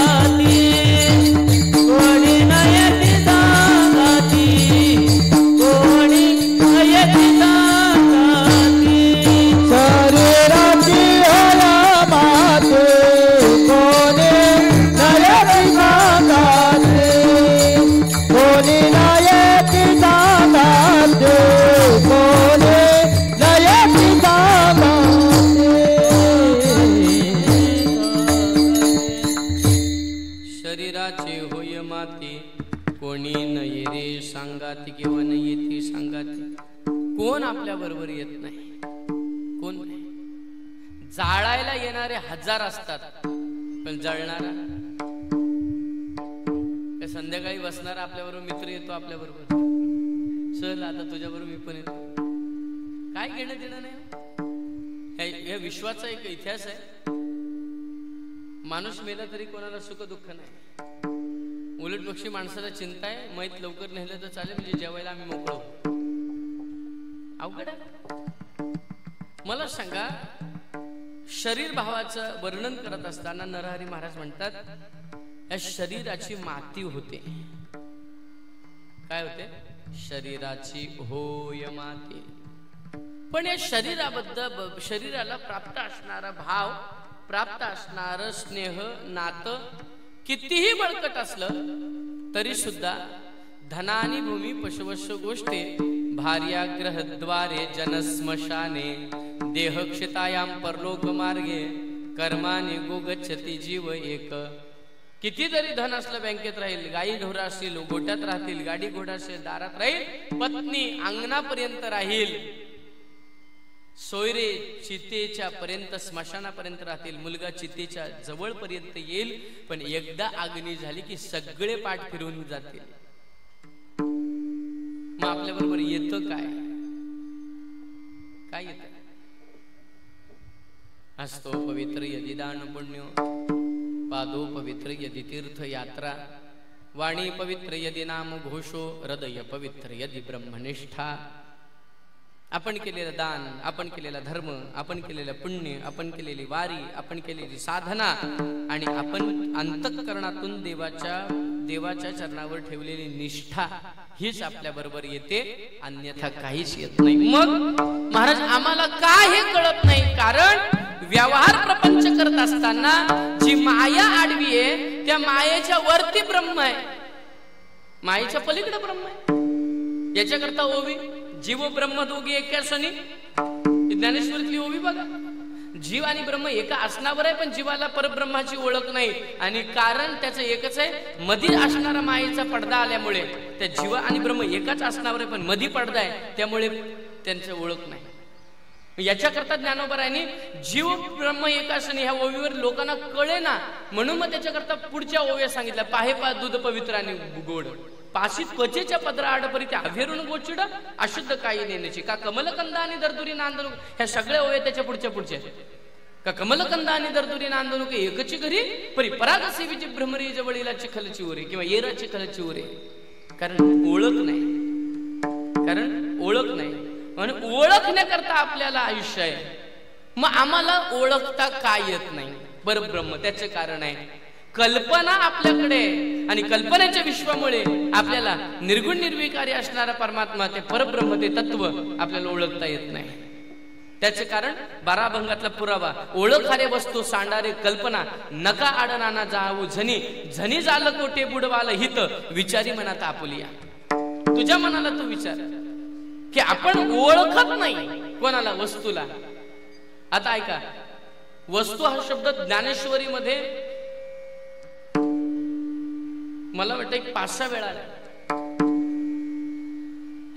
सांगाती कोणी नयती सांगाती शरीराची होय मागी कोणी नयती सांगाती कोणी नयती सांगाती कोणी नयती सांगाती शरीराचे होय माती कोणी नये रे सांगाती किंवा न येते सांगाती. कोण आपल्या बरोबर येत नाही, कोण नाही. जाळायला येणारे हजार असतात पण जळणारा काय संध्याकाळी बसणारा आपल्याबरोबर मित्र येतो आपल्या बरोबर, चल आता तुझ्याबरोबर मी पण येतो, काय घेणं देणं नाही. या विश्वाचा एक इतिहास आहे. माणूस मेला तरी कोणाला सुख दुःख नाही, उलट पक्षी माणसाला चिंता आहे मैत लवकर नेलं तर चालेल म्हणजे जेवायला आम्ही मोकळो. अवघड आहे. मला सांगा, शरीर भावाचं वर्णन करत असताना नरहरी महाराज म्हणतात या शरीराची माती होते. काय होते? शरीराची होय माती. पण या शरीराबद्दल, शरीराला प्राप्त असणारा भाव, प्राप्त असणार स्नेह नातं कितीही बळकट असलं तरी सुद्धा धनानी भूमी पशवश्व गोष्टी भार्याग्रहद्वारे जनस्मशाने देहक्षितायाम परलोक मार्गे कर्माने गोगच्छति जीव एक. कितीतरी धन असलं बँकेत राहील, गाई ढोरा असतील गोट्यात राहतील, गाडी घोडा असेल दारात राहील, पत्नी अंगणापर्यंत राहील, सोयरे चितेच्या पर्यंत स्मशानापर्यंत राहतील, मुलगा चितेच्या जवळ पर्यंत येईल, पण एकदा अग्नी झाली की सगळे पाठ फिरवून जातील. मग आपल्या बरोबर येतं काय? काय येत? हस्तो पवित्र यदि दान पुण्यो, पादो पवित्र यदि तीर्थ यात्रा, वाणी पवित्र यदि नाम घोषो, हृदय पवित्र यदि ब्रह्मनिष्ठा. आपण केलेलं दान, आपण केलेला धर्म, आपण केलेलं पुण्य, आपण केलेली वारी, आपण केलेली साधना आणि आपण अंतःकरणातून देवाच्या चरणावर ठेवलेली निष्ठा हीच आपल्या बरोबर येते, अन्यथा काहीच येत नाही. मग महाराज आम्हाला का हे कळत नाही? कारण व्यवहार प्रपंच करत असताना जी माया आडवी आहे त्या मायेच्या वरती ब्रह्म आहे, मायेच्या पलीकडे ब्रह्म आहे. याच्याकरता ओवी जीव ब्रह्म दोघे एका सनी, ज्ञानेश्वरीतली ओवी बघा. जीव आणि ब्रह्म एका आसनावर आहे, पण जीवाला परब्रह्माची ओळख नाही. आणि कारण त्याचं एकच आहे, मधी असणारा मायेचा पडदा आल्यामुळे त्या जीव आणि ब्रह्म एकाच आसनावर आहे, पण मधी पडदा आहे त्यामुळे त्यांची ओळख नाही. याच्याकरता ज्ञानोबरायांनी जीव ब्रह्म एकासनी ह्या ओवीवर लोकांना कळे ना, म्हणून मग त्याच्याकरता पुढच्या ओव्या सांगितल्या. पाहे पा दूध पवित्र आणि गोड, पाशीत त्वचेच्या पदरा आडपरी त्या अभेरून गोचिड अशुद्ध काही नेण्याची. का कमलकंद आणि दर्दुरी नांदणू, ह्या सगळ्या ओव्या त्याच्या पुढच्या का कमलकंद आणि दर्दुरी नांदणू के एकची घरी परी पराग सेवीची भ्रमरी जवळीला चिखलची ओरे किंवा येरा चिखलची ओरे. कारण ओळख नाही, कारण ओळख नाही. म्हणून ओळखण्याकरता आपल्याला आयुष्य आहे. मग आम्हाला ओळखता का येत नाही? परब्रह्म त्याचे कारण आहे कल्पना आपल्याकडे, आणि कल्पनेच्या विश्वामुळे आपल्याला निर्गुण निर्विकारी असणारा परमात्मा ते परब्रह्म ते तत्व आपल्याला ओळखता येत नाही. त्याचे कारण 12 अभंगातला पुरावा. ओळखारे वस्तू सांडारे कल्पना, नका आडनाना जाऊ झनी, झनी झालं कोटे बुडवाल हित, विचारी मनात आपुलिया. तुझ्या मनाला तू विचार की आपण ओळखत नाही कोणाला, वस्तूला. आता ऐका, वस्तू हा शब्द ज्ञानेश्वरी मध्ये मला वाटतं 5-6 वेळा आला.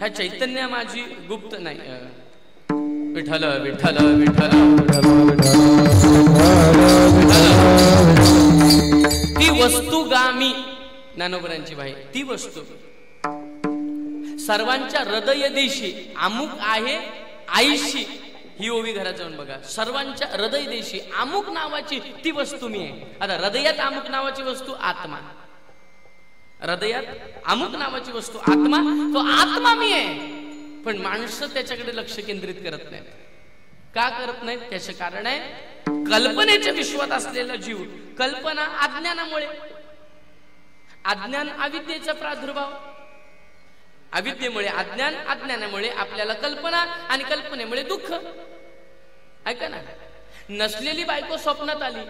ह्या चैतन्य माझी गुप्त नाही. विठ्ठल विठ्ठल विठ्ठल ती वस्तू गामी ज्ञानोबरांची भाई, ती वस्तू सर्वांच्या हृदय देशी अमुक आहे आईशी. ही ओवी घरात जाऊन बघा. सर्वांच्या हृदय देशी अमुक नावाची ती वस्तू मी आहे. आता हृदयात अमुक नावाची वस्तू आत्मा, हृदयात अमुक नावाची वस्तू आत्मा, तो आत्मा मी आहे. पण माणसं त्याच्याकडे लक्ष केंद्रित करत नाहीत. का करत नाहीत? त्याचे कारण आहे कल्पनेच्या विश्वात असलेला जीव. कल्पना अज्ञानामुळे, अज्ञान अविद्येचा प्रादुर्भाव, अविद्येमुळे अज्ञान, अज्ञानामुळे आपल्याला कल्पना आणि कल्पनेमुळे दुःख. ऐका ना, नसलेली बायको स्वप्नात आली.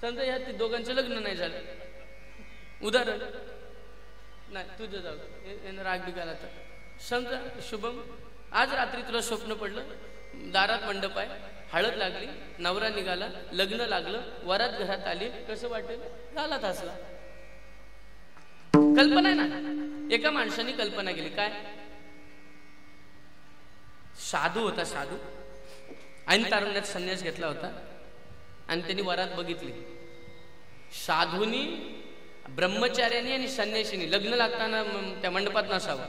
समजा ह्या दोघांचं लग्न नाही झालं, उदाहरण नाही, तुझं जाऊ राग बिगाला. तर समजा शुभम आज रात्री तुला स्वप्न पडलं, दारात मंडप आहे, हळद लागली, नवरा निघाला, लग्न लागलं, वरात घरात आली, कसं वाटेल? गालात हसला. कल्पना आहे ना. एका माणसाने कल्पना केली. काय? साधू होता, साधू ऐन तारुण्यात संन्यास घेतला होता आणि त्यांनी वरात बघितली. साधूनी, ब्रह्मचार्यानी आणि संन्यासीनी लग्न लागताना त्या मंडपात नसावं,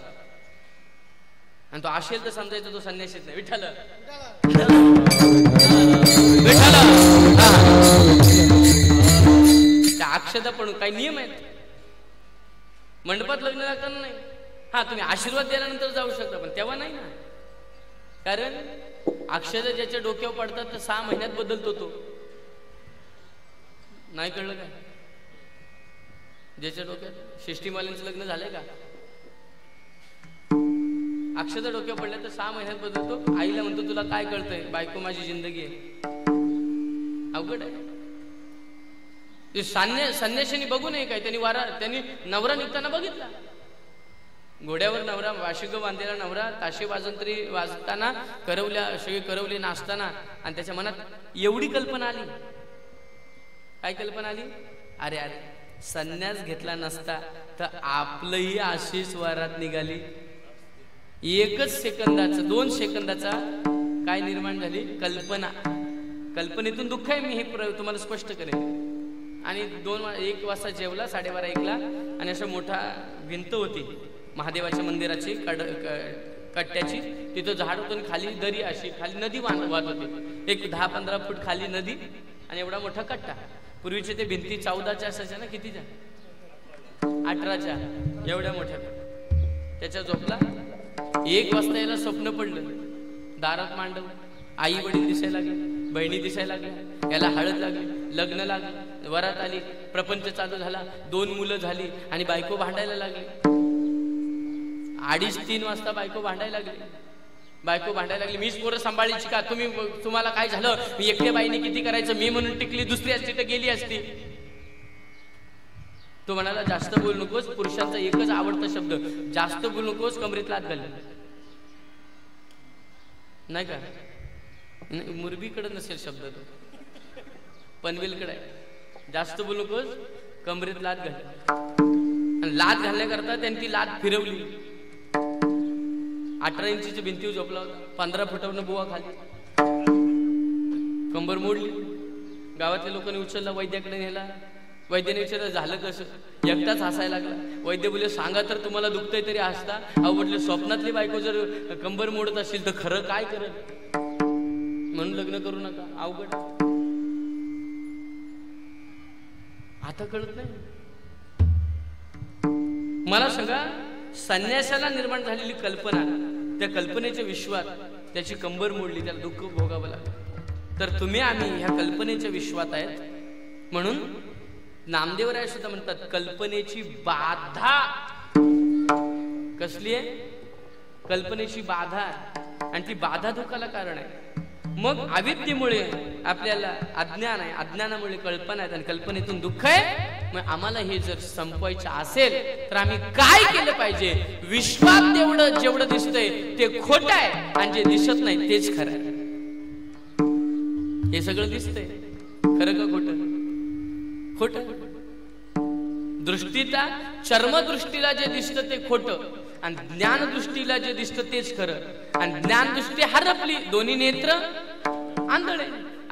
आणि तो असेल तर समजायचं तो संन्यासीच नाही. विठ्ठल विठ्ठल. त्या अक्षता पण काही नियम आहेत. मंडपात लग्न लागताना नाही. हा, तुम्ही आशीर्वाद दिल्यानंतर जाऊ शकता, पण तेव्हा नाही ना. कारण अक्षता ज्याच्या डोक्यावर पडतात तर 6 महिन्यात बदलतो तो. नाही कळलं काय? ज्याच्या डोक्यात शिष्टीमालींचं लग्न झालंय का? अक्षता डोक्यावर पडल्या तर 6 महिन्यात बदलतो. आईला म्हणतो तुला काय कळतंय, बायको माझी जिंदगी आहे. अवघड आहे. संन्याशांनी बघू नये काय? त्यांनी नवरा निघताना बघितला, घोड्यावर नवरा, वाशिक बांधलेला नवरा, ताशे वाजंत्री वाजताना, करवल्या सगळी करवली नाचताना, आणि त्याच्या मनात एवढी कल्पना आली. काय कल्पना आली? अरे अरे, संन्यास घेतला नसता तर आपलंही अशीच वरात निघाली. एकच सेकंदाचा, 2 सेकंदाचा काय निर्माण झाली? कल्पना. कल्पनेतून दुःख आहे. मी हे तुम्हाला स्पष्ट करेन. आणि 1 वाजता जेवला, 12:30-1ला, आणि अशा मोठा भिंत होती महादेवाच्या मंदिराची कट्ट्याची. तिथं झाड होतं, खाली दरी, अशी खाली नदी वाहत होती. एक 10-15 फूट खाली नदी आणि एवढा मोठा कट्टा. पूर्वीचे ते भिंती 14च्या असायच्या ना, कितीच्या? 18च्या, एवढ्या मोठ्या. त्याच्या झोपला. 1 वाजता याला स्वप्न पडलं, दारात मांडव, आई वडील दिसायला लागले, बहिणी दिसायला लागल्या, याला हळद लागली, लग्न लागलं, वरात आली, प्रपंच चालू झाला, 2 मुलं झाली, आणि बायको भांडायला लागली. 2:30-3 वाजता बायको भांडायला लागली. मीच पोरं सांभाळायची का? तुम्हाला काय झालं? मी एकट्या बाईने किती करायचं? मी म्हणून टिकली, दुसरी असती तर गेली असती. तो म्हणाला जास्त बोलू नकोस. पुरुषांचा एकच आवडता शब्द, जास्त बोलू नकोस, कमरेत लाथ घाल. नाही का? मुरबीकडे नसेल शब्द तो, पनवेलकडे आहे. जास्त बोलू नकोस, कमरेत लाथ घाल. लाथ घालण्याकरता त्यांनी ती लाथ फिरवली. 18 इंचीच्या भिंतीवर झोपला होता. 15 फुटावरनं बुवा खाली, कंबर मोडली. गावातल्या लोकांनी उचलला, वैद्याकडे नेला. वैद्याने विचारलं झालं कसं? एकटाच हसायला लागला. वैद्य बोलले सांगा तर, तुम्हाला दुखतंय तरी हसता. अहो म्हटले, स्वप्नातली बायको जर कंबर मोडत असेल तर खरं काय करत? म्हणून लग्न करू नका. अवघड. आता कळत नाही. मला सांगा, संन्यासाला निर्माण झालेली कल्पना, त्या कल्पनेच्या विश्वात त्याची कंबर मोडली, त्याला दुःख भोगावं लागलं. तर तुम्ही आम्ही ह्या कल्पनेच्या विश्वात आहेत. म्हणून नामदेवराय सुद्धा म्हणतात, कल्पनेची बाधा. कसली आहे? कल्पनेची बाधा. आणि ती बाधा दुःखाला कारण आहे. मग अविद्येमुळे आपल्याला अज्ञान आहे, अज्ञानामुळे कल्पना आहे, आणि कल्पनेतून दुःख आहे. मग आम्हाला हे जर संपवायचं असेल तर आम्ही काय केलं पाहिजे? विश्वात जेवढं दिसतंय ते खोटं आहे, आणि जे दिसत नाही तेच खरं आहे. हे सगळं दिसतंय, खरं का खोटं? खोटं. दृष्टीचा चर्मदृष्टीला जे दिसतं ते खोटं आणि ज्ञानदृष्टीला जे दिसतं तेच खरं आणि ज्ञानदृष्टी हरपली दोन्ही नेत्र आंधळे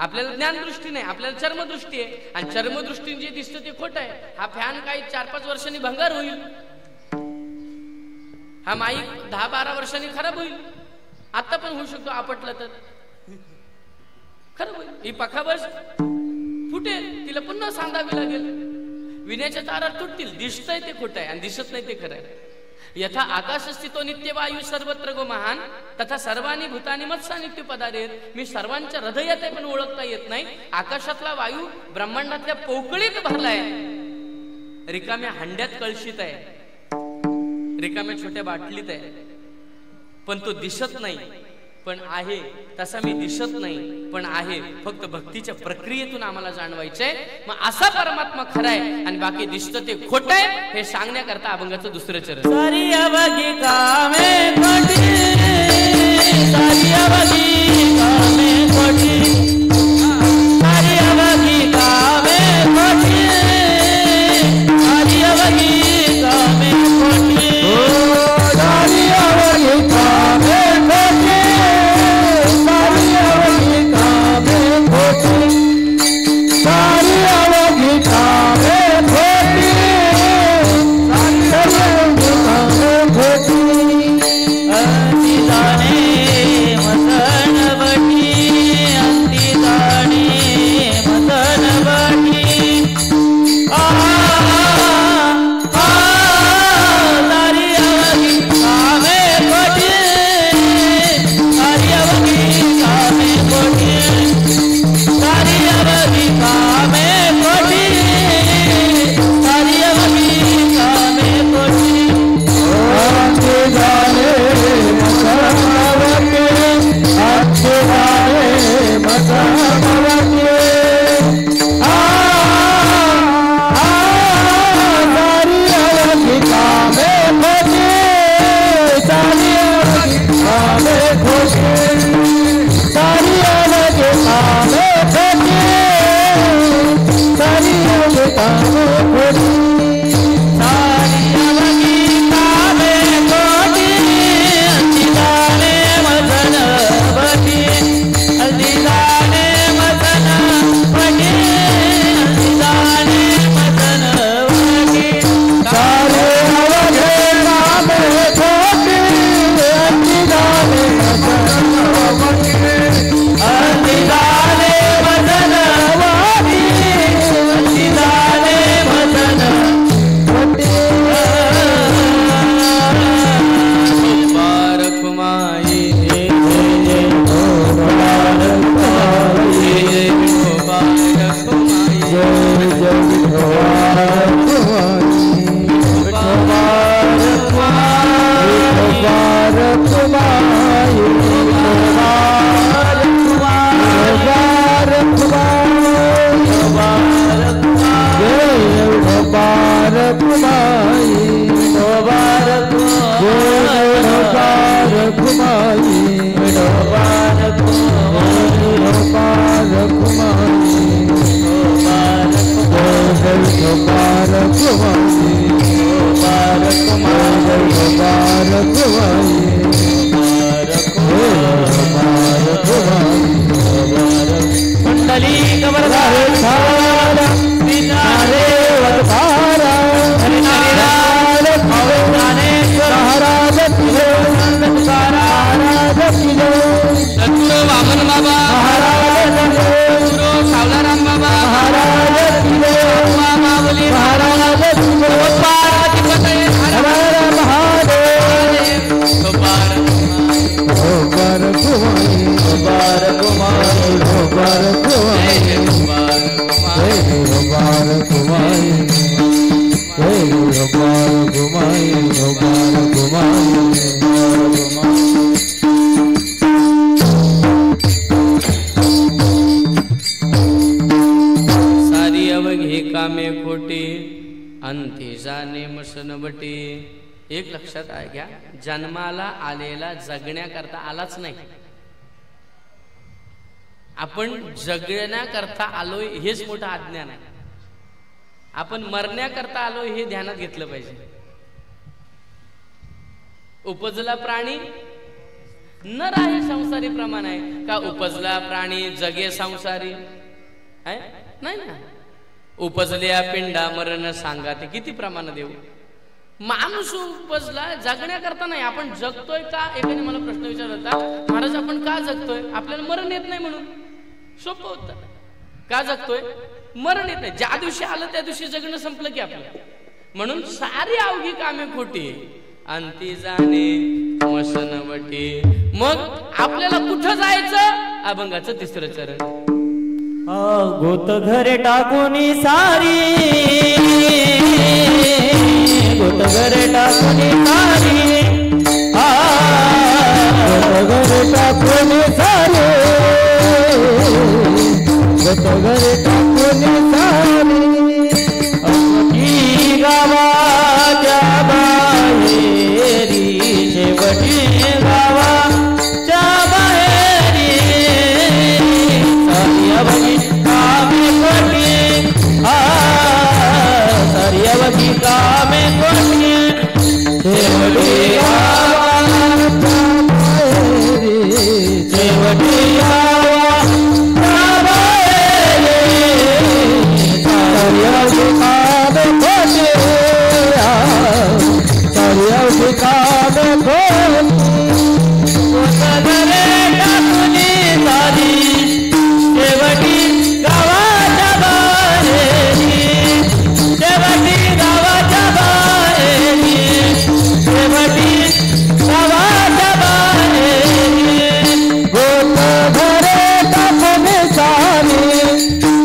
आपल्याला ज्ञानदृष्टी नाही आपल्याला चर्मदृष्टी आहे आणि चर्मदृष्टीने जे दिसतं ते खोटं आहे हा फॅन काही 4-5 वर्षांनी भंगार होईल हा माईक 10-12 वर्षांनी खराब होईल आता पण होऊ शकतो आपटलं तर खराब होईल ही पखाबस फुटेल तिला पुन्हा सांधावी लागेल विण्याच्या तारा तुटतील दिसतंय ते खोटं आहे आणि दिसत नाही ते खरं आहे यथा आकाश स्थितो नित्य वायू सर्वत्र गो महान तथा सर्वानी भूतानी मत्सा नित्य पदारेत मी सर्वांच्या हृदयात आहे पण ओळखता येत नाही आकाशातला वायू ब्रह्मांडातल्या पोकळीत भरलाय रिकाम्या हंड्यात कळशीत आहे रिकाम्या छोट्या बाटलीत आहे पण तो दिसत नाही पण आहे तसा मी दिसत नाही पण आहे फक्त भक्तीच्या प्रक्रियेतून आम्हाला जाणवायचंय मग असा परमात्मा खरा आहे आणि बाकी दिसतं ते खोटं आहे हे सांगण्याकरता अभंगाचं दुसरं चरण सारी अवघी कामे खोटी सारी अवघी कामे खोटी सारी अवघी कामे खोटी सारी अवघी कामे खोटी सारी अवघी कामे खोटी सारी अवघी कामे खोटी अंती जाणे मसन बटी अंती जाणे मसन बटी सारी अवघी कामे खोटी सारी अवघी कामे खोटी सारी अवघी कामे खोटी सारी अवघी कामे खोटी अंते जाने मसनवके अंते जाने मसनवके सारी अवघी कामे खोटी सारी अवघी कामे खोटी सारी अवघी कामे खोटी सारी अवघी कामे खोटी सारी अवघी कामे खोटी अंती जाने मसन बटी अंती जाने मसन बटी अंती जाने मसन बटी सारे अवघे कामे खोटी अंती जाने मसन बटी अंती जाने मसन बटी अंती जाने मसन बटी मुबारक माई मुबारक माई मुबारक माई मुबारक माई मुबारक माई मुबारक मुबारक माई मुबारक मुबारक माई मुबारक माई मुबारक माई कुंडली कमरदार सारा बिनारे वरदारा हरिनारायण भवनानेश्वर महाराज किलो महाराज किलो सद्गुरु वामन बाबा महाराज गुरु सावलाराम बाबा महाराज किलो माऊली महाराज किलो पार्वती पते हर महादेव मुबारक मुबारक माई मुबारक माई मुबारक माई मुबारक माई मुबारक माई मुबारक माई सारी अवघी कामे खोटी अंती जाणे मसन बटी एक लक्षात आहे घ्या जन्माला आलेला जगण्याकरता आलाच नाही आपण जगण्याकरता आलोय हेच मोठं अज्ञान आहे आपण मरण्याकरता आलो हे ध्यानात घेतलं पाहिजे. उपजला प्राणी नर आहे, संसारी प्रमाण आहे का? उपजला प्राणी जगे संसारी आहे नाही ना. उपजल्या पिंडा मरण सांगा, ते किती प्रमाण देऊ. माणूस उपजला जगण्याकरता नाही. आपण जगतोय का? एकाने मला प्रश्न विचारला होता, महाराज आपण का जगतोय? आपल्याला मरण येत नाही म्हणून. सोपं होतं. का जगतोय? मरण येत नाही. ज्या दिवशी आलं त्या दिवशी जगणं संपलं की आपलं. म्हणून सारी अवघी कामे खोटी, अंती जाणे मसनवटी. मग आपल्याला कुठं जायचं? अभंगाचं तिसरं चरण. गोत घरे टाकून सारी, गोत घरे टाकून सारी, गोत घरे टाकून सारी, गोत घरे टाकून सारी. अवघी गावाच्या बाहेरी, शेवटी गावाच्या बाहेरी, सारी अवघी कामे कोटी, सारी अवघी कामे कोटी, शेवटी गावाच्या बाहेरी, शेवटी गावाच्या बाहेरी, सारी अवघी कामे कोटी, सारी अवघी कामे कोटी. शेवटी गावाच्या बाहेरी, शेवटी गावाच्या बाहेरी, शेवटी गावाच्या बाहेरी. गोत घरे टाकून सारी,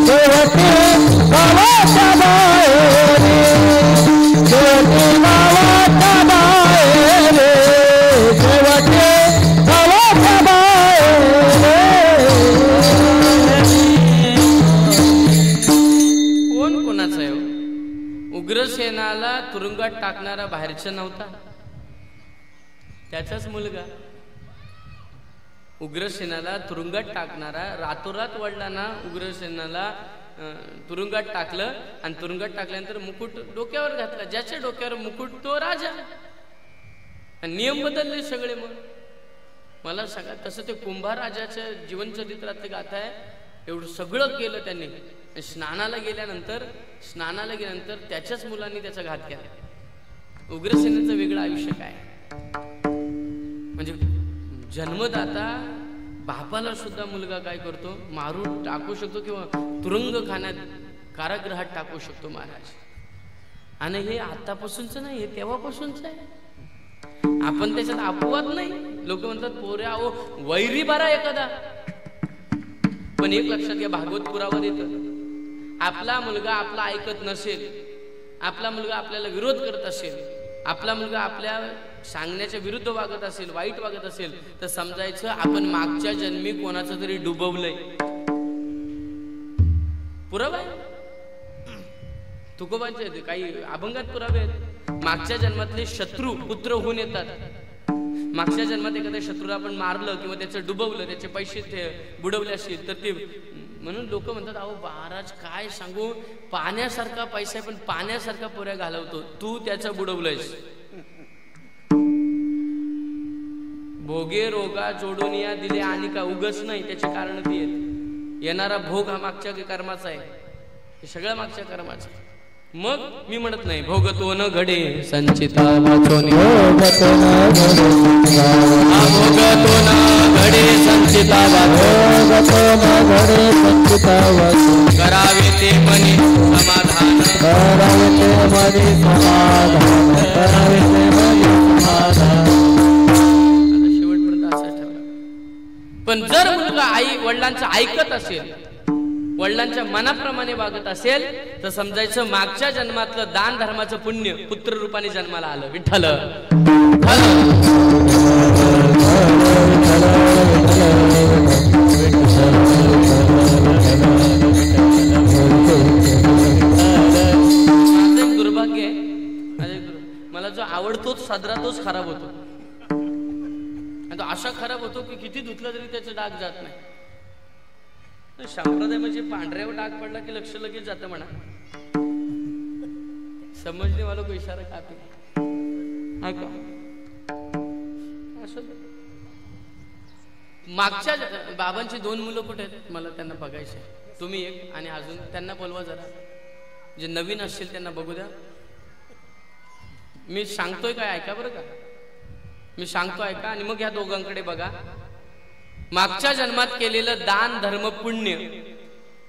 शेवटी गावाच्या बाहेरी, शेवटी गावाच्या बाहेरी, शेवटी गावाच्या बाहेरी. कोण कोणाचा आहे? उग्रसेनाला तुरुंगात टाकणारा बाहेरचा नव्हता, त्याचाच मुलगा. उग्रसेनाला तुरुंगात टाकणारा रातोरात वडिलांना उग्रसेनाला तुरुंगात टाकलं आणि तुरुंगात टाकल्यानंतर मुकुट डोक्यावर घातला. ज्याच्या डोक्यावर मुकुट तो राजा. नियम बदलले सगळे. मग मला सांगा, तसं ते कुंभाराजाच्या जीवनचरित्रात गाथा आहे. एवढं सगळं केलं त्यांनी. स्नानाला गेल्यानंतर त्याच्याच मुलांनी त्याचा घात केला. उग्रसेनाचं वेगळं आयुष्य काय? म्हणजे जन्मदाता बापाला सुद्धा मुलगा काय करतो? मारून टाकू शकतो किंवा तुरुंगखान्यात कारागृहात टाकू शकतो महाराज. आणि हे आतापासूनच नाही, हे तेव्हापासूनच आहे. आपण त्याच्यात अपवाद नाही. लोक म्हणतात पोऱ्या वैरी बरा एखादा. पण एक लक्षात घ्या, भागवत पुरावर येतं, आपला मुलगा आपला ऐकत नसेल, आपला मुलगा आपल्याला विरोध करत असेल, आपला मुलगा आपल्या सांगण्याच्या विरुद्ध वागत असेल, वाईट वागत असेल, तर समजायचं आपण मागच्या जन्मी कोणाचं तरी डुबवलंय. पुरावा आहे. तुकोबांचे काही अभंगात पुरावे आहेत. मागच्या जन्मातले शत्रू पुत्र होऊन येतात. मागच्या जन्मात एखाद्या शत्रूला आपण मारलं किंवा त्याचं डुबवलं, त्याचे पैसे बुडवले असतील तर ते, म्हणून लोक म्हणतात अहो महाराज काय सांगू, पाण्यासारखा पैसा आहे पण पाण्यासारखा पोऱ्या घालवतो, तू त्याचं बुडवलंयस. भोगे रोगा जोडून या दिले आणि का उगच नाही, त्याचे कारण ती आहेत. येणारा भोग हा मागच्या कर्माचा आहे, हे सगळं मागच्या कर्माचं आहे. मग मी म्हणत नाही भोगतो न घडे संचिता वाचोनी, भोगतो न घडे संचिता वाचो, करावे ते मनी समाधान, करावे ते मनी समाधान, करावे ते मनी समाधान. शेवटपर्यंत असं ठेवलं. पण जर मुलगा आई वडिलांचं ऐकत असेल, वडिलांच्या मनाप्रमाणे वागत असेल, तर समजायचं मागच्या जन्मातलं दान धर्माचं पुण्य पुत्र रूपाने जन्माला आलं. विठ्ठल दुर्भाग्य आहे. मला जो आवडतोच साजरा तोच खराब होतो. तो असा खराब होतो की किती धुतला तरी त्याचा डाग जात नाही. संप्रदाय म्हणजे पांढऱ्यावर डाग पडला की लक्ष लगेच जातं म्हणा. समजने वालों को इशारा काफी है का? मागच्या बाबांची 2 मुलं कुठे आहेत? मला त्यांना बघायचे. तुम्ही एक आणि अजून त्यांना बोलवा जरा. जे नवीन असतील त्यांना बघू द्या. मी सांगतोय काय ऐका बरं का. मी सांगतो ऐका आणि मग ह्या दोघांकडे बघा. मागच्या जन्मात केलेलं दान धर्म पुण्य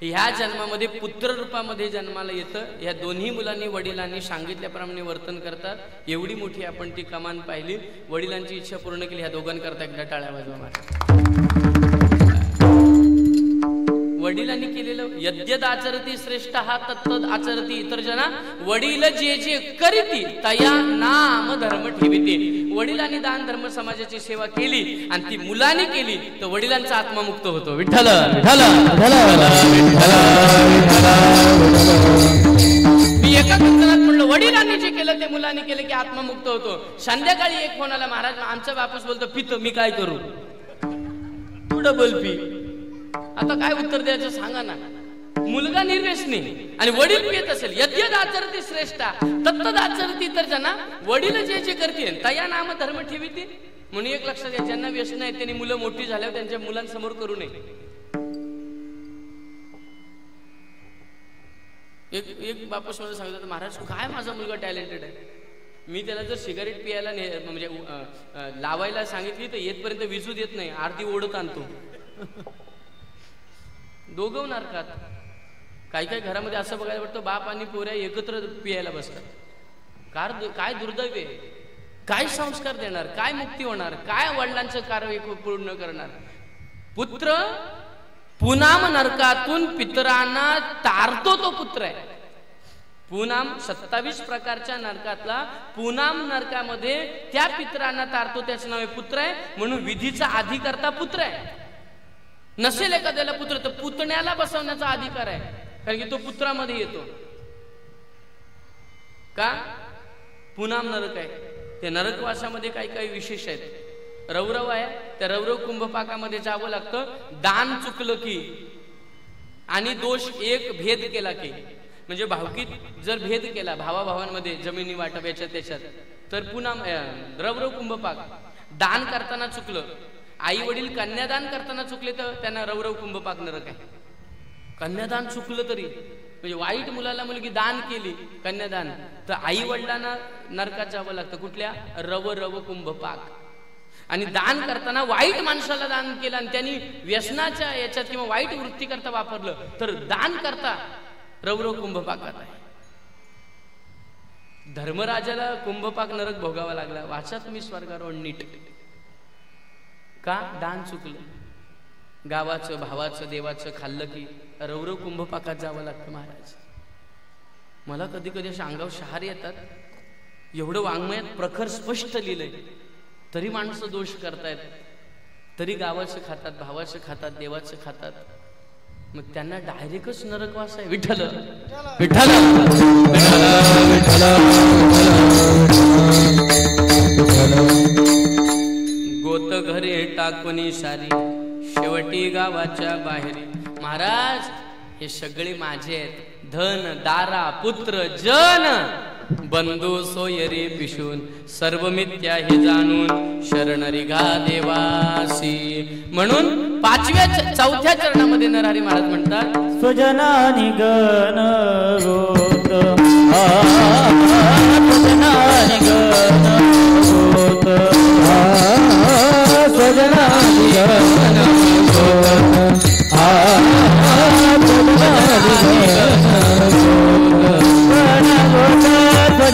ह्या जन्मामध्ये पुत्र रूपामध्ये जन्माला येतं. या दोन्ही मुलांनी वडिलांनी सांगितल्याप्रमाणे वर्तन करतात. एवढी मोठी आपण ती कमान पाहिली. वडिलांची इच्छा पूर्ण केली. ह्या दोघांकरता एकदा टाळ्या वाजवा. वडिलांनी केलेलं यद्यद आचरती श्रेष्ठ हा तत्तद आचरती इतर जना. वडील जे जे करीती तया नाम धर्म ठेविते. वडिलांनी दान धर्म समाजाची सेवा केली आणि ती मुलांनी केली तर वडिलांचा आत्मा मुक्त होतो. विठ्ठल विठ्ठल मी एका कीर्तनात म्हणलं वडिलांनी जे केलं ते मुलांनी केलं की आत्मा मुक्त होतो. संध्याकाळी एक फोन आला, महाराज आमचा बापूस बोलतो पितो, मी काय करू? तू डबल पी. आता काय उत्तर द्यायचं सांगा ना. मुलगा निर्व्यसनी आणि वडील पियत असेल. यद्यद आचरती श्रेष्ठा तत्तद आचरती तर जना. वडील जे जे करतील तया नाम धर्म ठेविते. म्हणून एक लक्षात घ्या, ज्यांना व्यसन आहे त्यांनी मुलं मोठी झाल्यावर त्यांच्या मुलांसमोर करू नये. एक बापूस मला सांगतो, महाराज काय माझा मुलगा टॅलेंटेड आहे. मी त्याला जर सिगारेट पियाला म्हणजे लावायला सांगितली तर येतपर्यंत विजू देत नाही, अर्धी ओढत आणतो. दोघं नरकात. काही काही घरामध्ये असं बघायला पडतं बाप आणि पोऱ्या एकत्र पियायला बसतात. काय दुर्दैव आहे. काय संस्कार देणार, काय मुक्ती होणार, काय वडिलांचं कार्य पूर्ण करणार. पुत्र पुनाम नरकातून पितरांना तारतो तो पुत्र आहे. पुनाम 27 प्रकारच्या नरकातला पुनाम नरकामध्ये त्या पितरांना तारतो, त्याचं नाव पुत्र आहे. म्हणून विधीचा अधिकारता पुत्र आहे. नसेल एखाद्याला पुत्र तर पुतण्याला बसवण्याचा अधिकार आहे, कारण की तो पुत्रामध्ये येतो. का? पुनाम नरक आहे. ते नरकवासामध्ये काही काही विशेष आहेत. रवरव आहे, त्या रवरव कुंभपाकामध्ये जावं लागतं. दान चुकलं की आणि दोष एक भेद केला की, म्हणजे भावकीत जर भेद केला भावाभावांमध्ये जमिनी वाटप याच्यात त्याच्यात, तर पुन्हा रवरव कुंभपाक. दान करताना चुकलं, आई वडील कन्यादान करताना चुकले तर त्यांना रवरव कुंभपाक नरक आहे. कन्यादान चुकलं तरी, म्हणजे वाईट मुलाला मुलगी दान केली कन्यादान तर आई वडिलांना नरकात जावं लागतं. कुठल्या? रव कुंभपाक. आणि दान करताना वाईट माणसाला दान केलं आणि त्यांनी व्यसनाच्या याच्यात किंवा वाईट वृत्ती करता वापरलं तर दान करता रवरव कुंभपाकात आहे. धर्मराजाला कुंभपाक नरक भोगावा लागला. वाचा तुम्ही स्वर्गारोहण नीट. का? दान चुकलं. गावाचं भावाचं देवाचं खाल्लं की रवरव कुंभपाकात जावं लागतं. महाराज मला कधी कधी अशा अंगावर शहारे येतात. एवढं वाङ्मयात प्रखर स्पष्ट लिहिलंय तरी माणसं दोष करतायत. तरी गावाचं खातात, भावाचं खातात, देवाचं खातात. मग त्यांना डायरेक्टच नरकवास आहे. विठ्ठल विठ्ठल गोत घरे टाकून सारी शेवटी गावाच्या बाहेरी. महाराज हे सगळे माझे आहेत. धन दारा पुत्र जन बंधू सोयरे पिशून सर्व मिथ्या हे जाणून शरणरी घा देवासी. म्हणून 4व्या चरणामध्ये नरहरी महाराज म्हणतात, स्वजनानि गण गोत स्वजनानि गण गोत स्वजनानि गण गोत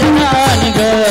स्वजनानि गण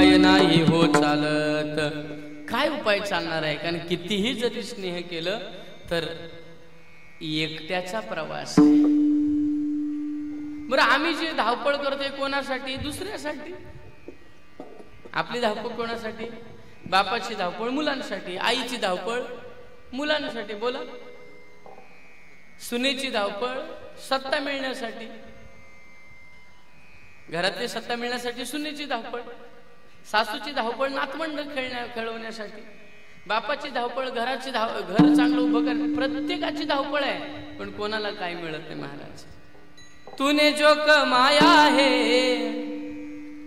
उपाय नाही हो चालत. काय उपाय चालणार आहे? कारण कितीही जरी स्नेह केलं तर एकट्याचा प्रवास आहे. बरं, आम्ही जे धावपळ करतोय कोणासाठी? दुसऱ्यासाठी. आपली धावपळ कोणासाठी? बापाची धावपळ मुलांसाठी, आईची धावपळ मुलांसाठी. बोला, सुनेची धावपळ सत्ता मिळण्यासाठी, घरातली सत्ता मिळण्यासाठी सुनेची धावपळ, सासूची धावपळ नातवंड खेळवण्यासाठी, बापाची धावपळ घराची घर चांगलं उभं कर. प्रत्येकाची धावपळ आहे, पण कोणाला काय मिळत नाही महाराज. तूने जो कमाया है,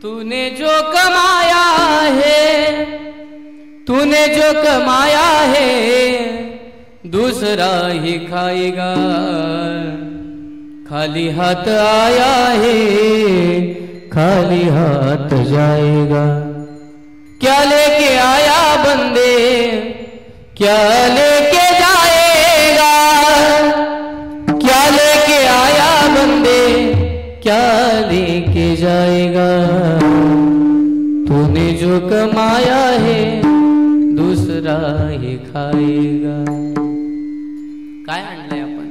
तूने जो कमाया है, तूने जो कमाया है दूसरा ही खाएगा. खाली हाथ आया है खाली हाथ जाएगा. क्या लेके आया बंदे क्या लेके जाएगा. क्या लेके आया बंदे क्या लेके जाएगा. तूने जो कमाया है दूसरा ही खाएगा. काय आणलंय आपण?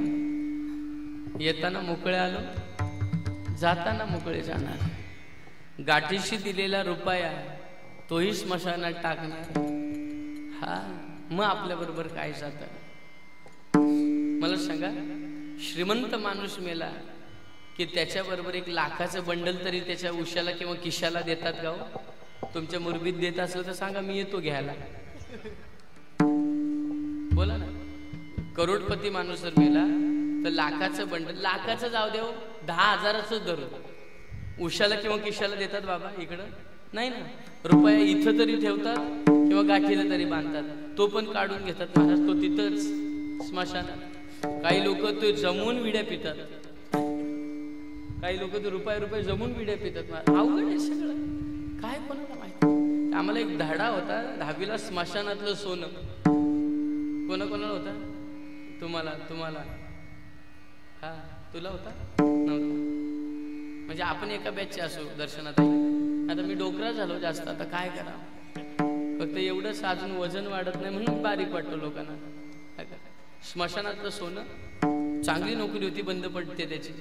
येताना मोकळे आलो, जाताना मोकळे जाणार. गाठीशी दिलेला रुपया तोही स्मशानात टाकणार. हा, मग आपल्या बरोबर काय जातं? मला सांगा, श्रीमंत माणूस मेला की त्याच्याबरोबर 1 लाखाचं बंडल तरी त्याच्या उशाला किंवा किशाला देतात का? तुमच्या मुरबीत देत असलं तर सांगा, मी येतो घ्यायला. बोला ना. करोडपती माणूस जर मेला तर लाखाचं बंडल, लाखाचं जाऊ देव, 10,000च धरू, उशाला किंवा किशाला देतात बाबा? इकडं नाही ना. रुपया इथं तरी ठेवतात किंवा गाठीला तरी बांधतात, तो पण काढून घेतात महाराज. तो तिथंच स्मशानात. काही लोक तो जमून विड्या पितात, काही लोक तो रुपये जमून विड्या पितात. अवघड आहे सगळं. काय कोणाला माहिती? आम्हाला एक धडा होता 10वीला, स्मशानातलं सोनं. कोणाकोणाला होता? तुम्हाला हा, तुला होता? नव्हता. म्हणजे आपण एका बॅचचे असो दर्शनात. आता मी डोकरा झालो जास्त, आता काय करा? फक्त एवढंच, अजून वजन वाढत नाही म्हणून बारीक वाटतो लोकांना. स्मशानातलं सोनं, चांगली नोकरी होती, बंद पडते त्याची.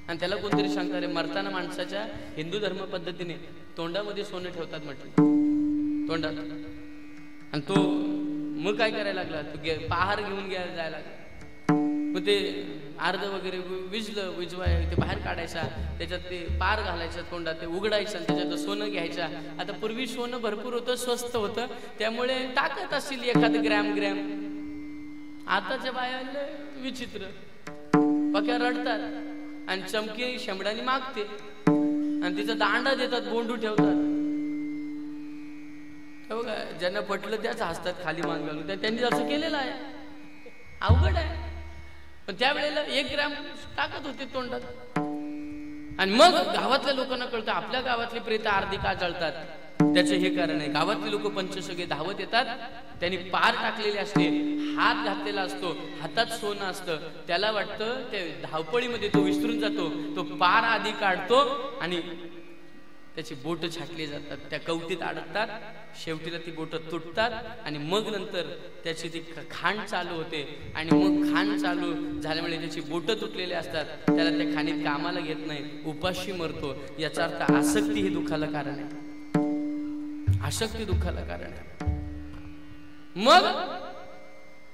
आणि त्याला कोणतरी सांगतात, मरताना माणसाच्या हिंदू धर्म पद्धतीने तोंडामध्ये सोनं ठेवतात म्हटलं, तोंडात. आणि तो मग काय करायला लागला? तो पहार घेऊन घ्यायला जायला लागला. मग ते अर्ध वगैरे विजवाय ते बाहेर काढायचा, त्याच्यात ते पार घालायचं तोंडात, ते उघडायचं, त्याच्यात सोनं घ्यायचा. आता पूर्वी सोनं भरपूर होतं, स्वस्त होतं, त्यामुळे टाकत असतील एखादं ग्रॅम. आताच्या बायाला विचित्र, पक्या रडतात आणि चमकी शेंबडानी मागते आणि तिचा दांडा देतात, बोंडू ठेवतात. बघा, ज्यांना पटलं त्याच हसतात खाली मान घालून. त्यांनी असं केलेलं आहे. अवघड आहे. पण त्यावेळेला 1 ग्रॅम टाकत होते तोंडात. आणि मग गावातल्या लोकांना कळतं आपल्या गावातली प्रेत अर्धी का जळतात. त्याचे हे कारण आहे, गावातले लोक पंचसगे धावत येतात, त्यांनी पार टाकलेले असते, हात घातलेला असतो, हातात सोनं असतं. त्याला वाटतं त्या धावपळीमध्ये तो विसरून जातो. तो पार आधी काढतो आणि त्याची बोट छाटली जातात, त्या कवटीत अडकतात. शेवटीला ती बोट तुटतात आणि मग नंतर त्याची ती खाण चालू होते. आणि मग खाण चालू झाल्यामुळे त्याची बोट तुटलेली असतात. त्याला त्या खाणीत कामाला घेत नाही, उपाशी मरतो. याचा अर्थ आसक्ती ही दुःखाला कारण आहे. आसक्ती दुःखाला कारण आहे. मग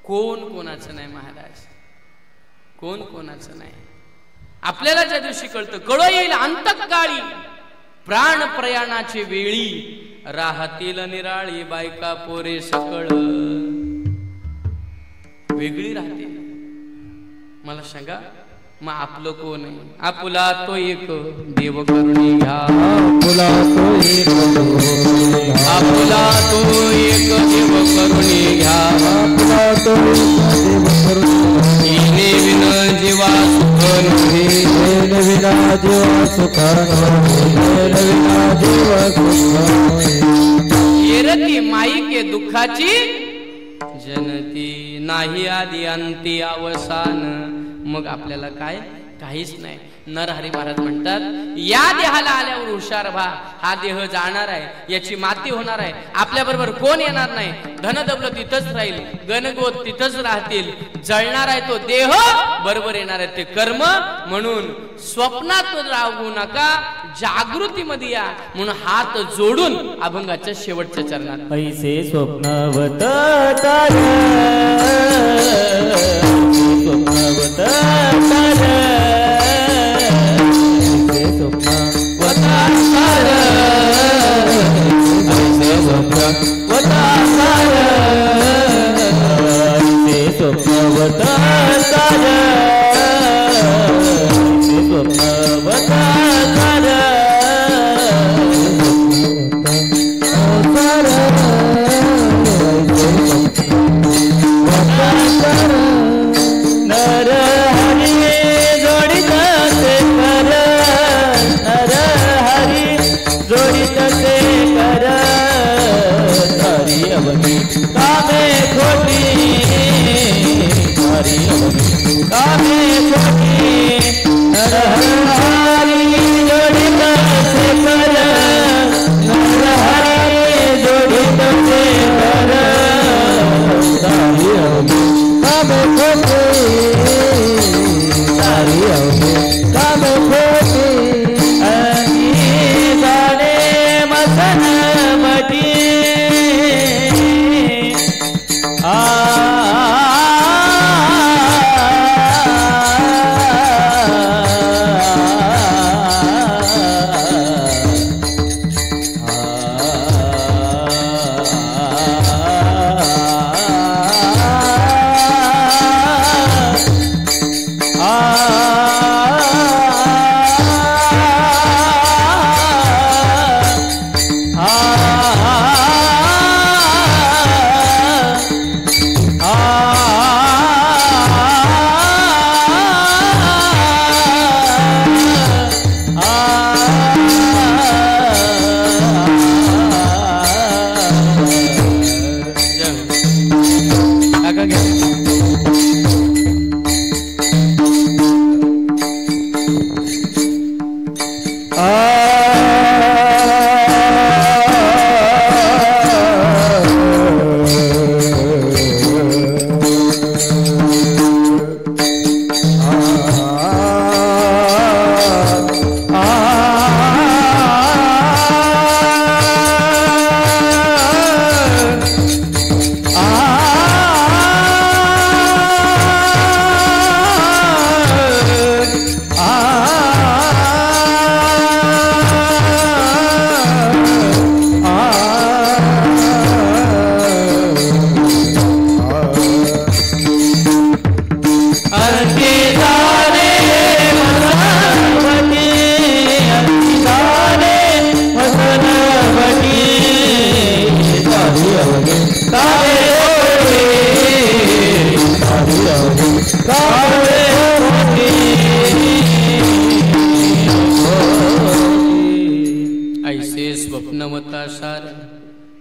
कोण कोणाचं नाही महाराज, कोण कोणाचं नाही. आपल्याला ज्या दिवशी कळतं, कळो येईल अंतकाळी प्राण प्रयाणाची वेळी, राहतील निराळी बायका पोरे सकळ. वेगळी राहते. मला सांगा, मग आपलं कोण आहे? आपुला तो एक देव करुणी घ्या, आपुला तो एक देव करुणी घ्या, आपुला तो देव करुणी. विन जीवा सुख नव्हे, विना जीवा सुख नव्हे, विना जीवा सुख. येरती माई के दुःखाची जनती, नाही आदी अंती अवसान. मग आपल्याला काय? काहीच नाही. नरहरी महाराज म्हणतात, या देहाला आल्यावर हुशार व्हा. हा देह जाणार आहे, याची माती होणार आहे. आपल्या बरोबर कोण येणार नाही. धन दौलत तिथंच राहील, गणगोत तिथंच राहतील. जळणार आहे तो देह, बरोबर येणार आहे ते कर्म. म्हणून स्वप्नात राहू नका, जागृतीमध्ये या. म्हणून हात जोडून अभंगाच्या शेवटच्या चरणात ऐसे स्वप्नवत तार, स्वप्नवत तार, ऐसे स्वप्नवत तार, ऐसे स्वप्नवत तार, ऐसे स्वप्नवत तार, ऐसे स्वप्नवत तार, नर हरी जोडित से कर, नर हरी जोडित से कर, हरी अवघी कामे खोटी, हरी अवघी कामे खोटी, नर हरी जोडित से कर, नर हरी जोडित से कर, हरी अवघी कामे खोटी, हरी अवघी कामे खोटी, अंगी जाणे मसन मटी,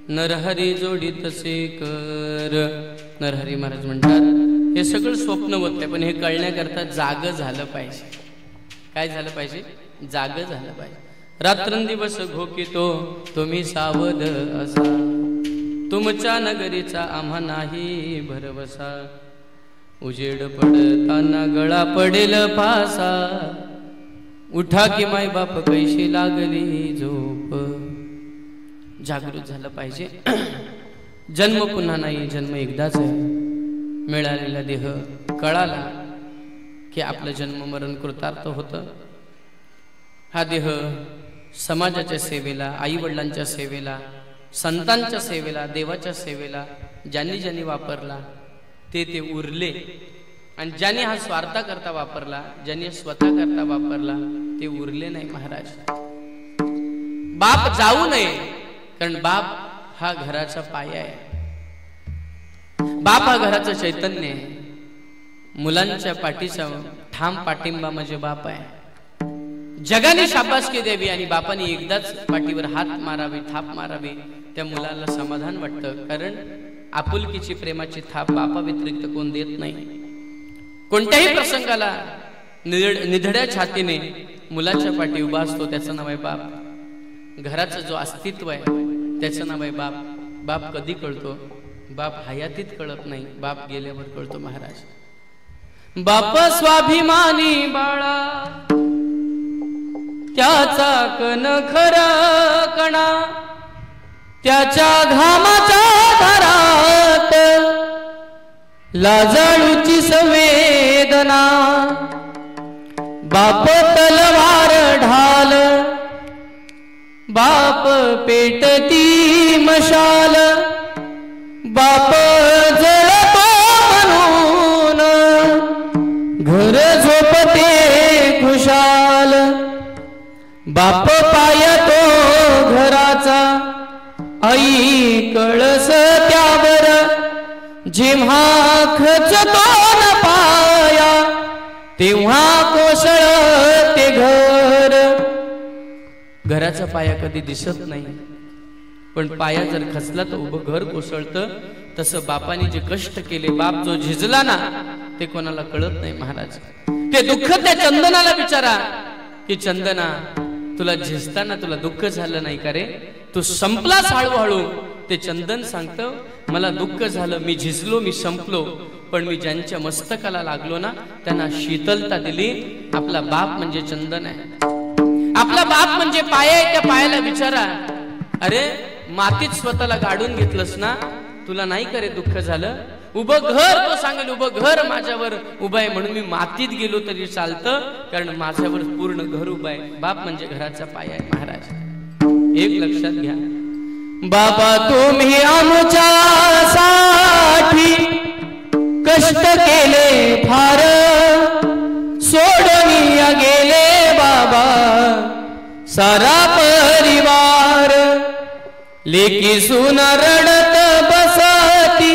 नरहरी जोडीत से कर. नरहरी महाराज म्हणतात, हे सगळं स्वप्नवत आहे, पण हे कळण्याकरता जाग झालं पाहिजे. काय झालं पाहिजे? जाग झालं पाहिजे. रात्रंदिवस घोकितो तुम्ही सावध असा, तुमच्या नगरीचा आम्हा नाही भरवसा. उजेड पडताना गळा पडेल फासा, उठा की माय बाप कैशी लागली झोप. जागृत झालं पाहिजे. जन्म पुन्हा नाही, जन्म एकदाच आहे. मिळालेला देह कळाला की आपलं जन्म मरण कृतार्थ होतं. हा देह समाजाच्या सेवेला, आई वडिलांच्या सेवेला, संतांच्या सेवेला, देवाच्या सेवेला ज्यांनी ज्यांनी वापरला ते उरले. आणि ज्यांनी हा स्वार्थाकरता वापरला, ज्यांनी स्वतः करता वापरला ते उरले नाही. महाराज, बाप जाऊ नये, कारण बाप हा घराचा पाया आहे. बाप हा घराचं चैतन्य आहे. मुलांच्या पाठीचा ठाम पाठिंबा म्हणजे बाप आहे. जगाने शाबासकी द्यावी आणि बापाने एकदाच पाठीवर हात मारावी, थाप मारावी, त्या मुलाला समाधान वाटतं. कारण आपुलकीची, प्रेमाची थाप बापा व्यतिरिक्त कोण देत नाही. कोणत्याही प्रसंगाला निधड्या छातीने मुलाच्या पाठी उभा असतो, त्याचं नाव आहे बाप. घराचं जो अस्तित्व आहे त्याचं नाव आहे बाप. बाप कधी कळतो? बाप हयातीत कळत नाही, बाप गेल्यावर कळतो महाराज. बाप स्वाभिमानी बाळा, त्याचा कण खरा कणा, त्याच्या घामाच्या धारात लाजाळूची संवेदना. बाप तलवार ढाल, बाप पेटती मशाल, बाप जळतो म्हणून घर झोपते खुशाल. बाप पायतो घराचा, आई कळस त्यावर, जेव्हा खचतो न पाया तेव्हा कोसळते घर. घराचा पाया कधी दिसत नाही, पण पाया जर खचला तर उभं घर कोसळतं. तसं बापाने जे कष्ट केले, बाप जो झिजला ना, ते कोणाला कळत नाही महाराज. ते दुःख त्या चंदनाला विचारा की चंदना, तुला झिजताना तुला दुःख झालं नाही का रे? तू संपलास हळूहळू. ते चंदन सांगतं, मला दुःख झालं, मी झिजलो, मी संपलो, पण मी ज्यांच्या मस्तकाला लागलो ना त्यांना शीतलता दिली. आपला बाप म्हणजे चंदन आहे, आपला बाप म्हणजे पाय आहे. त्या पायाला विचारा, अरे मातीत स्वतःला गाडून घेतलंस ना, तुला नाही करे दुःख झालं? उभं घर, तो सांगेल उभं घर माझ्यावर उभं आहे म्हणून मी मातीत गेलो तरी चालतं, कारण माझ्यावर पूर्ण घर उभं आहे. बाप म्हणजे घराचा पाय आहे महाराज. एक लक्षात घ्या, बाबा तुम्ही आमच्यासाठी कष्ट केले फार, सोडून गेले बाबा सारा परिवार. लेकी सून रडत बसती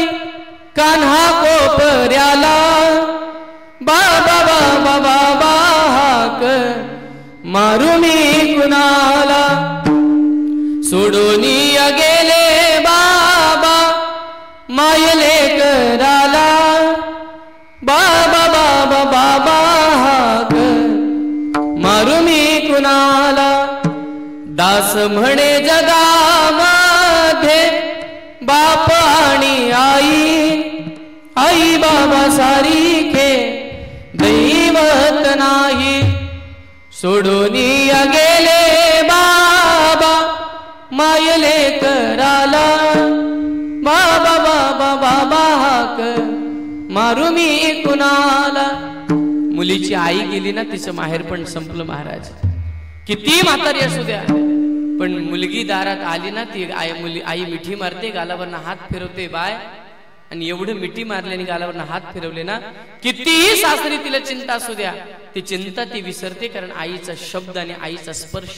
कान्हा कोपऱ्याला, बाबा बाबा बाबा हाक मारू मी कुणाला. सोडून गेले बाबा मायले कराला, बाबा बाबा बाबा हाक मारू मी कुणाला. दास म्हणे जगामध्ये बाप आणि आई, आई बाबा सारिखे दैवत नाही. सोडून गेले बाबा मायले कराला, बाबा बाबा बाबा हाक मारू मी कुणाला. मुलीची आई गेली ना, तिचं माहेर पण संपलं महाराज. किती म्हातारी असू द्या, पण मुलगी दारात आली ना, ती आई मिठी मारते, गालावरनं हात फिरवते बाय. आणि एवढं मिठी मारल्याने गालावरनं हात फिरवले ना, कितीही सासरी तिला चिंता असू द्या, ती चिंता ती विसरते, कारण आईचा शब्द आणि आईचा स्पर्श.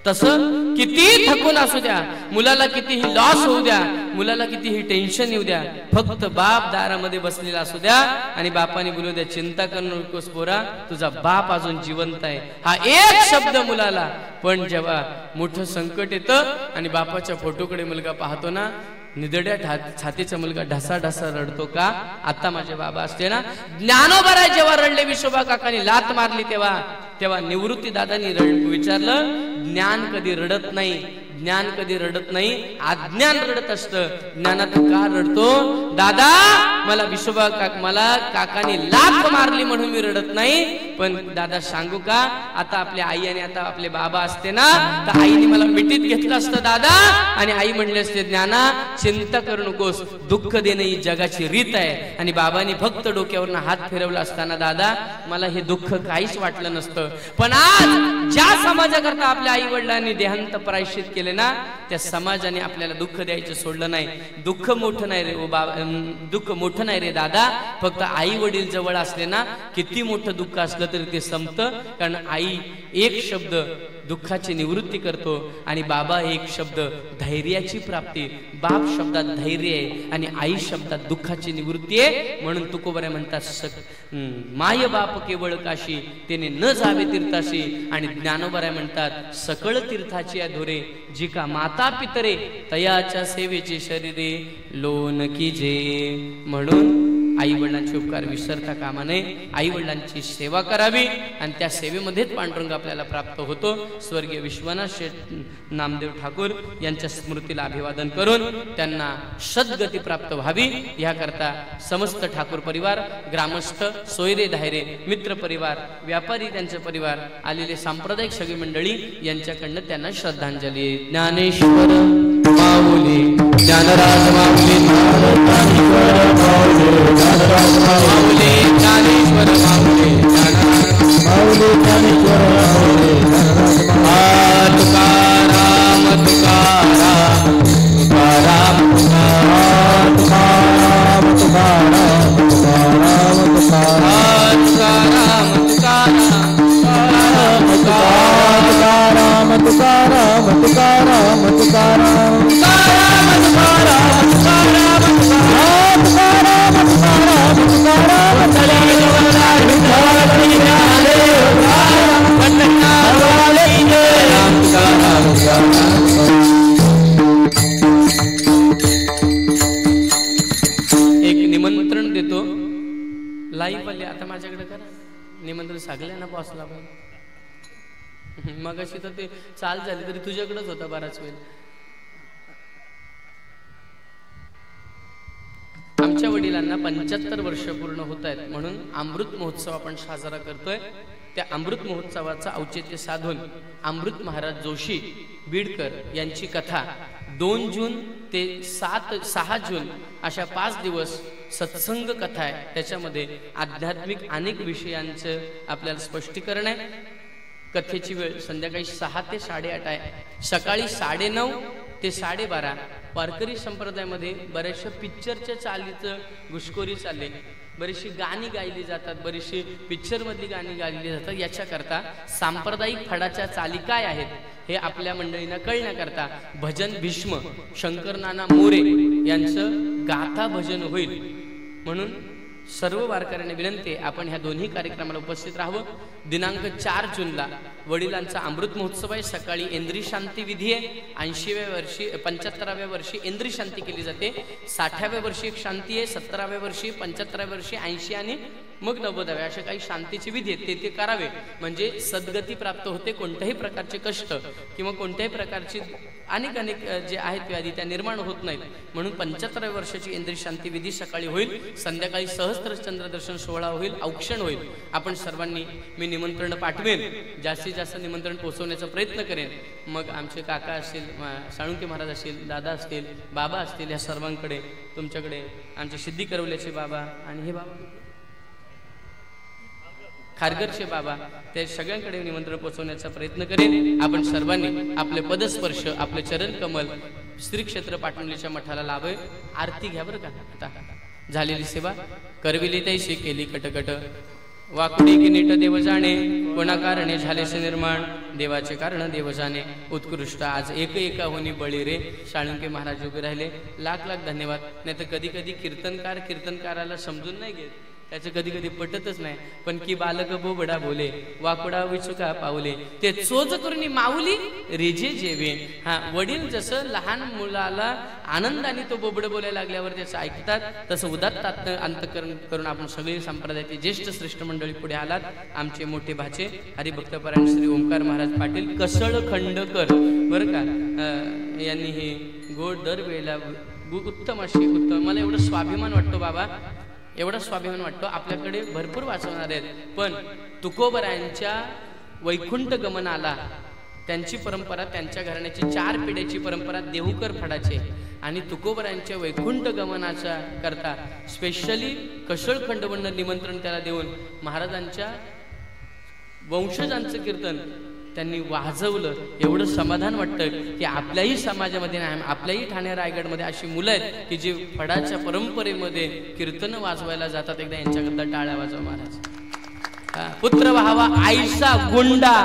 तसं किती थकून असू द्या, मुलाला कितीही लॉस होऊ द्या, मुलाला कितीही टेन्शन येऊ द्या, फक्त बाप दारामध्ये बसलेला असू द्या आणि बापाने बोलू द्या, चिंता करू नकोस पोरा, तुझा बाप अजून जिवंत आहे. हा एक शब्द मुलाला. पण जेव्हा मोठं संकट येतं आणि बापाच्या फोटोकडे मुलगा पाहतो ना, निधड्या छातीचा मुलगा ढसा ढसा रडतो. का? आता माझे बाबा असते ना. ज्ञानोबा जेव्हा रडले, विश्वबा काकांनी लात मारली, तेव्हा निवृत्ती दादांनी विचारलं, ज्ञान कधी रडत नाही, ज्ञान कधी रडत नाही, अज्ञान रडत असतं. ज्ञानात का रडतो? दादा मला विश्वबा मला काकाने लात मारली म्हणून मी रडत नाही. पण दादा सांगू का, आता आपल्या आई आणि आता आपले बाबा असते ना, तर आईने मला मिठीत घेतलं असतं दादा, आणि आई म्हणले असते, ज्ञाना चिंता करू नकोस, दुःख देणं ही जगाची रीत आहे. आणि बाबांनी फक्त डोक्यावरनं हात फिरवला असताना दादा मला हे दुःख काहीच वाटलं नसतं. पण आज ज्या समाजाकरता आपल्या आई वडिलांनी देहांत प्रायश्चित केले ना, त्या समाजाने आपल्याला दुःख द्यायचं सोडलं नाही. दुःख मोठं नाही रे बाबा, दुःख मोठं नाही रे दादा, फक्त आई वडील जवळ असले ना, किती मोठं दुःख असलं तरी ते संपतं. कारण आई एक शब्द दुःखाची निवृत्ती करतो आणि बाबा एक शब्द धैर्याची प्राप्ती. बाप शब्दात धैर्य आहे आणि आई शब्दात दुःखाची निवृत्ती आहे. म्हणून तुकोबरे म्हणतात, माय बाप केवळ काशी, तेने न जावे तीर्थाशी. आणि ज्ञानोबराय म्हणतात, सकळ तीर्थाची अधुरे, जी का माता पितरे तयाच्या सेवेचे शरीरे लोन कीजे. म्हणून आई वडिलांचे उपकार विसरता कामा नये. आई वडिलांची सेवा करावी आणि त्या सेवेमध्येच पांडुरंग आपल्याला प्राप्त होतो. स्वर्गीय विश्वनाथ शेठ नामदेव ठाकूर यांच्या स्मृतीला अभिवादन करून त्यांना सद्गती प्राप्त व्हावी याकरता समस्त ठाकूर परिवार, ग्रामस्थ, सोयरे धायरे, मित्र परिवार, व्यापारी त्यांचे परिवार, आलेले सांप्रदायिक सगळी मंडळी यांच्याकडनं त्यांना श्रद्धांजली. ज्ञानेश्वर माऊली, ज्ञानराज माऊली, ज्ञानेश्वर माऊली, ज्ञानेश्वर माऊली, ज्ञानेश्वर माऊली. तुकाराम तुकाराम तुकाराम तुकाराम तुकाराम तुकाराम तुकाराम तुकाराम तुकाराम तुकाराम तुकाराम तुकाराम तुकाराम तुकाराम एक निमंत्रण देतो लाईव्ह आले आता माझ्याकडे करा निमंत्रण सगळ्यांना पोहोचला पाहिजे. मग अशी तर ते चाल झाली तरी तुझ्याकडेच होता बराच वेळ. आमच्या वडिलांना 75 वर्ष पूर्ण होत आहेत म्हणून अमृत महोत्सव आपण साजरा करतोय. त्या अमृत महोत्सवाचा औचित्य साधून अमृत महाराज जोशी बीडकर यांची कथा 2 जून ते 6 जून अशा 5 दिवस सत्संग कथा आहे. त्याच्यामध्ये आध्यात्मिक अनेक विषयांचं आपल्याला स्पष्टीकरण आहे. कथेची वेळ संध्याकाळी 6 ते 8:30 आहे. सकाळी 9:30 ते 12:30 वारकरी संप्रदायामध्ये बऱ्याचशा पिक्चरच्या चालीचं घुसखोरी चालले, बरीचशी गाणी गायली जातात, बरीचशी पिक्चरमधली गाणी गायली जातात. याच्याकरता सांप्रदायिक फडाच्या चाली काय आहेत हे आपल्या मंडळींना कळण्याकरता भजन भीष्म शंकर नाना मोरे यांचं गाथा भजन होईल. म्हणून सर्व वारकऱ्यांना विनंती आपण ह्या दोन्ही कार्यक्रमाला उपस्थित राहावं. दिनांक 4 जूनला वडिलांचा अमृत महोत्सव आहे. सकाळी इंद्रिय शांती विधी आहे. 80व्या वर्षी 75व्या वर्षी इंद्रिय शांती केली जाते. 60व्या वर्षी एक शांती आहे. 70व्या वर्षी 75व्या वर्षी 80 आणि मग 90व्या अशा काही शांतीची विधी आहेत ते करावे म्हणजे सद्गती प्राप्त होते. कोणत्याही प्रकारचे कष्ट किंवा कोणत्याही प्रकारची अनेक जे आहेत व्याधी त्या निर्माण होत नाहीत. म्हणून 75व्या वर्षाची इंद्रिय शांती विधी सकाळी होईल. संध्याकाळी सहस्त्र चंद्रदर्शन सोहळा होईल, औक्षण होईल. आपण सर्वांनी मी निमंत्रण पाठवेन, जास्तीत जास्त निमंत्रण पोहोचवण्याचा प्रयत्न करेन. मग आमचे काका असतील, साळुंके महाराज असतील, दादा असतील, बाबा असतील, या सर्वांकडे तुमच्याकडे आमचे सिद्धी करवल्याचे बाबा आणि हे बाबा खारघरचे बाबा ते सगळ्यांकडे निमंत्रण पोहोचवण्याचा प्रयत्न करेन. आपण सर्वांनी आपले पदस्पर्श आपले चरण कमल श्री क्षेत्र पाटणलीच्या मठाला लावे. आरती घ्या बरं का. आता झालेली सेवा करविली तैशी केली कटकट वाकुडी की नीट देव जाणे कोणा कारणे झालेसे निर्माण देवाचे कारण देव जाणे उत्कृष्ट आज एका होनी बळी रे. साळुंके महाराज उभे राहिले. लाख लाख धन्यवाद. नाही तर कधी कधी कीर्तनकाराला समजून नाही घेत, त्याचं कधी कधी पटतच नाही. पण की बालक बोबडा बोले वाकुडा विचुका पावले ते चोज करून माऊली रेजे जेवे. हा वडील जसं लहान मुलाला आनंदाने तो बोबड बोलायला लागल्यावर त्याचं ऐकतात तसं उदात्त अंतकरण करून आपण सगळे संप्रदायाचे ज्येष्ठ श्रेष्ठ मंडळी पुढे आलात. आमचे मोठे भाचे हरिभक्तपरायण श्री ओंकार महाराज पाटील कसळ खंडकर बरं का यांनी हे गोड दर वेळेला उत्तम अशी उत्तम. मला एवढं स्वाभिमान वाटतो बाबा, एवढा स्वाभिमान वाटतो. आपल्याकडे भरपूर वाचवणारे आहेत पण तुकोबरायांच्या वैकुंठ गमनाला त्यांची परंपरा, त्यांच्या घराण्याची 4 पिढ्याची परंपरा देहूकर फडाचे आणि तुकोबरायांच्या वैकुंठ गमनाचा करता स्पेशली कशळ खंडवंड निमंत्रण त्याला देऊन महाराजांच्या वंशजांचं कीर्तन त्यांनी वाजवलं. एवढं समाधान वाटतं की आपल्याही समाजामध्ये नाही, आपल्याही ठाणे रायगडमध्ये अशी मुलं आहेत की जे फडाच्या परंपरेमध्ये कीर्तन वाजवायला जातात. एकदा यांच्याकरता टाळ्या वाजवा महाराज. पुत्र व्हावा आईसा गुंडा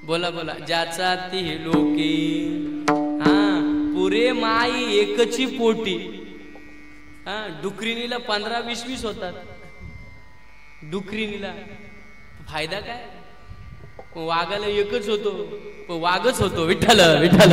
बोला बोला ज्याचा ती लोकी पुरे माई एकची पोटी. डुकरीनीला 15-20 होतात. डुकरीनीला फायदा काय, वाघाला एकच होतो, वाघच होतो. विठ्ठल विठ्ठल.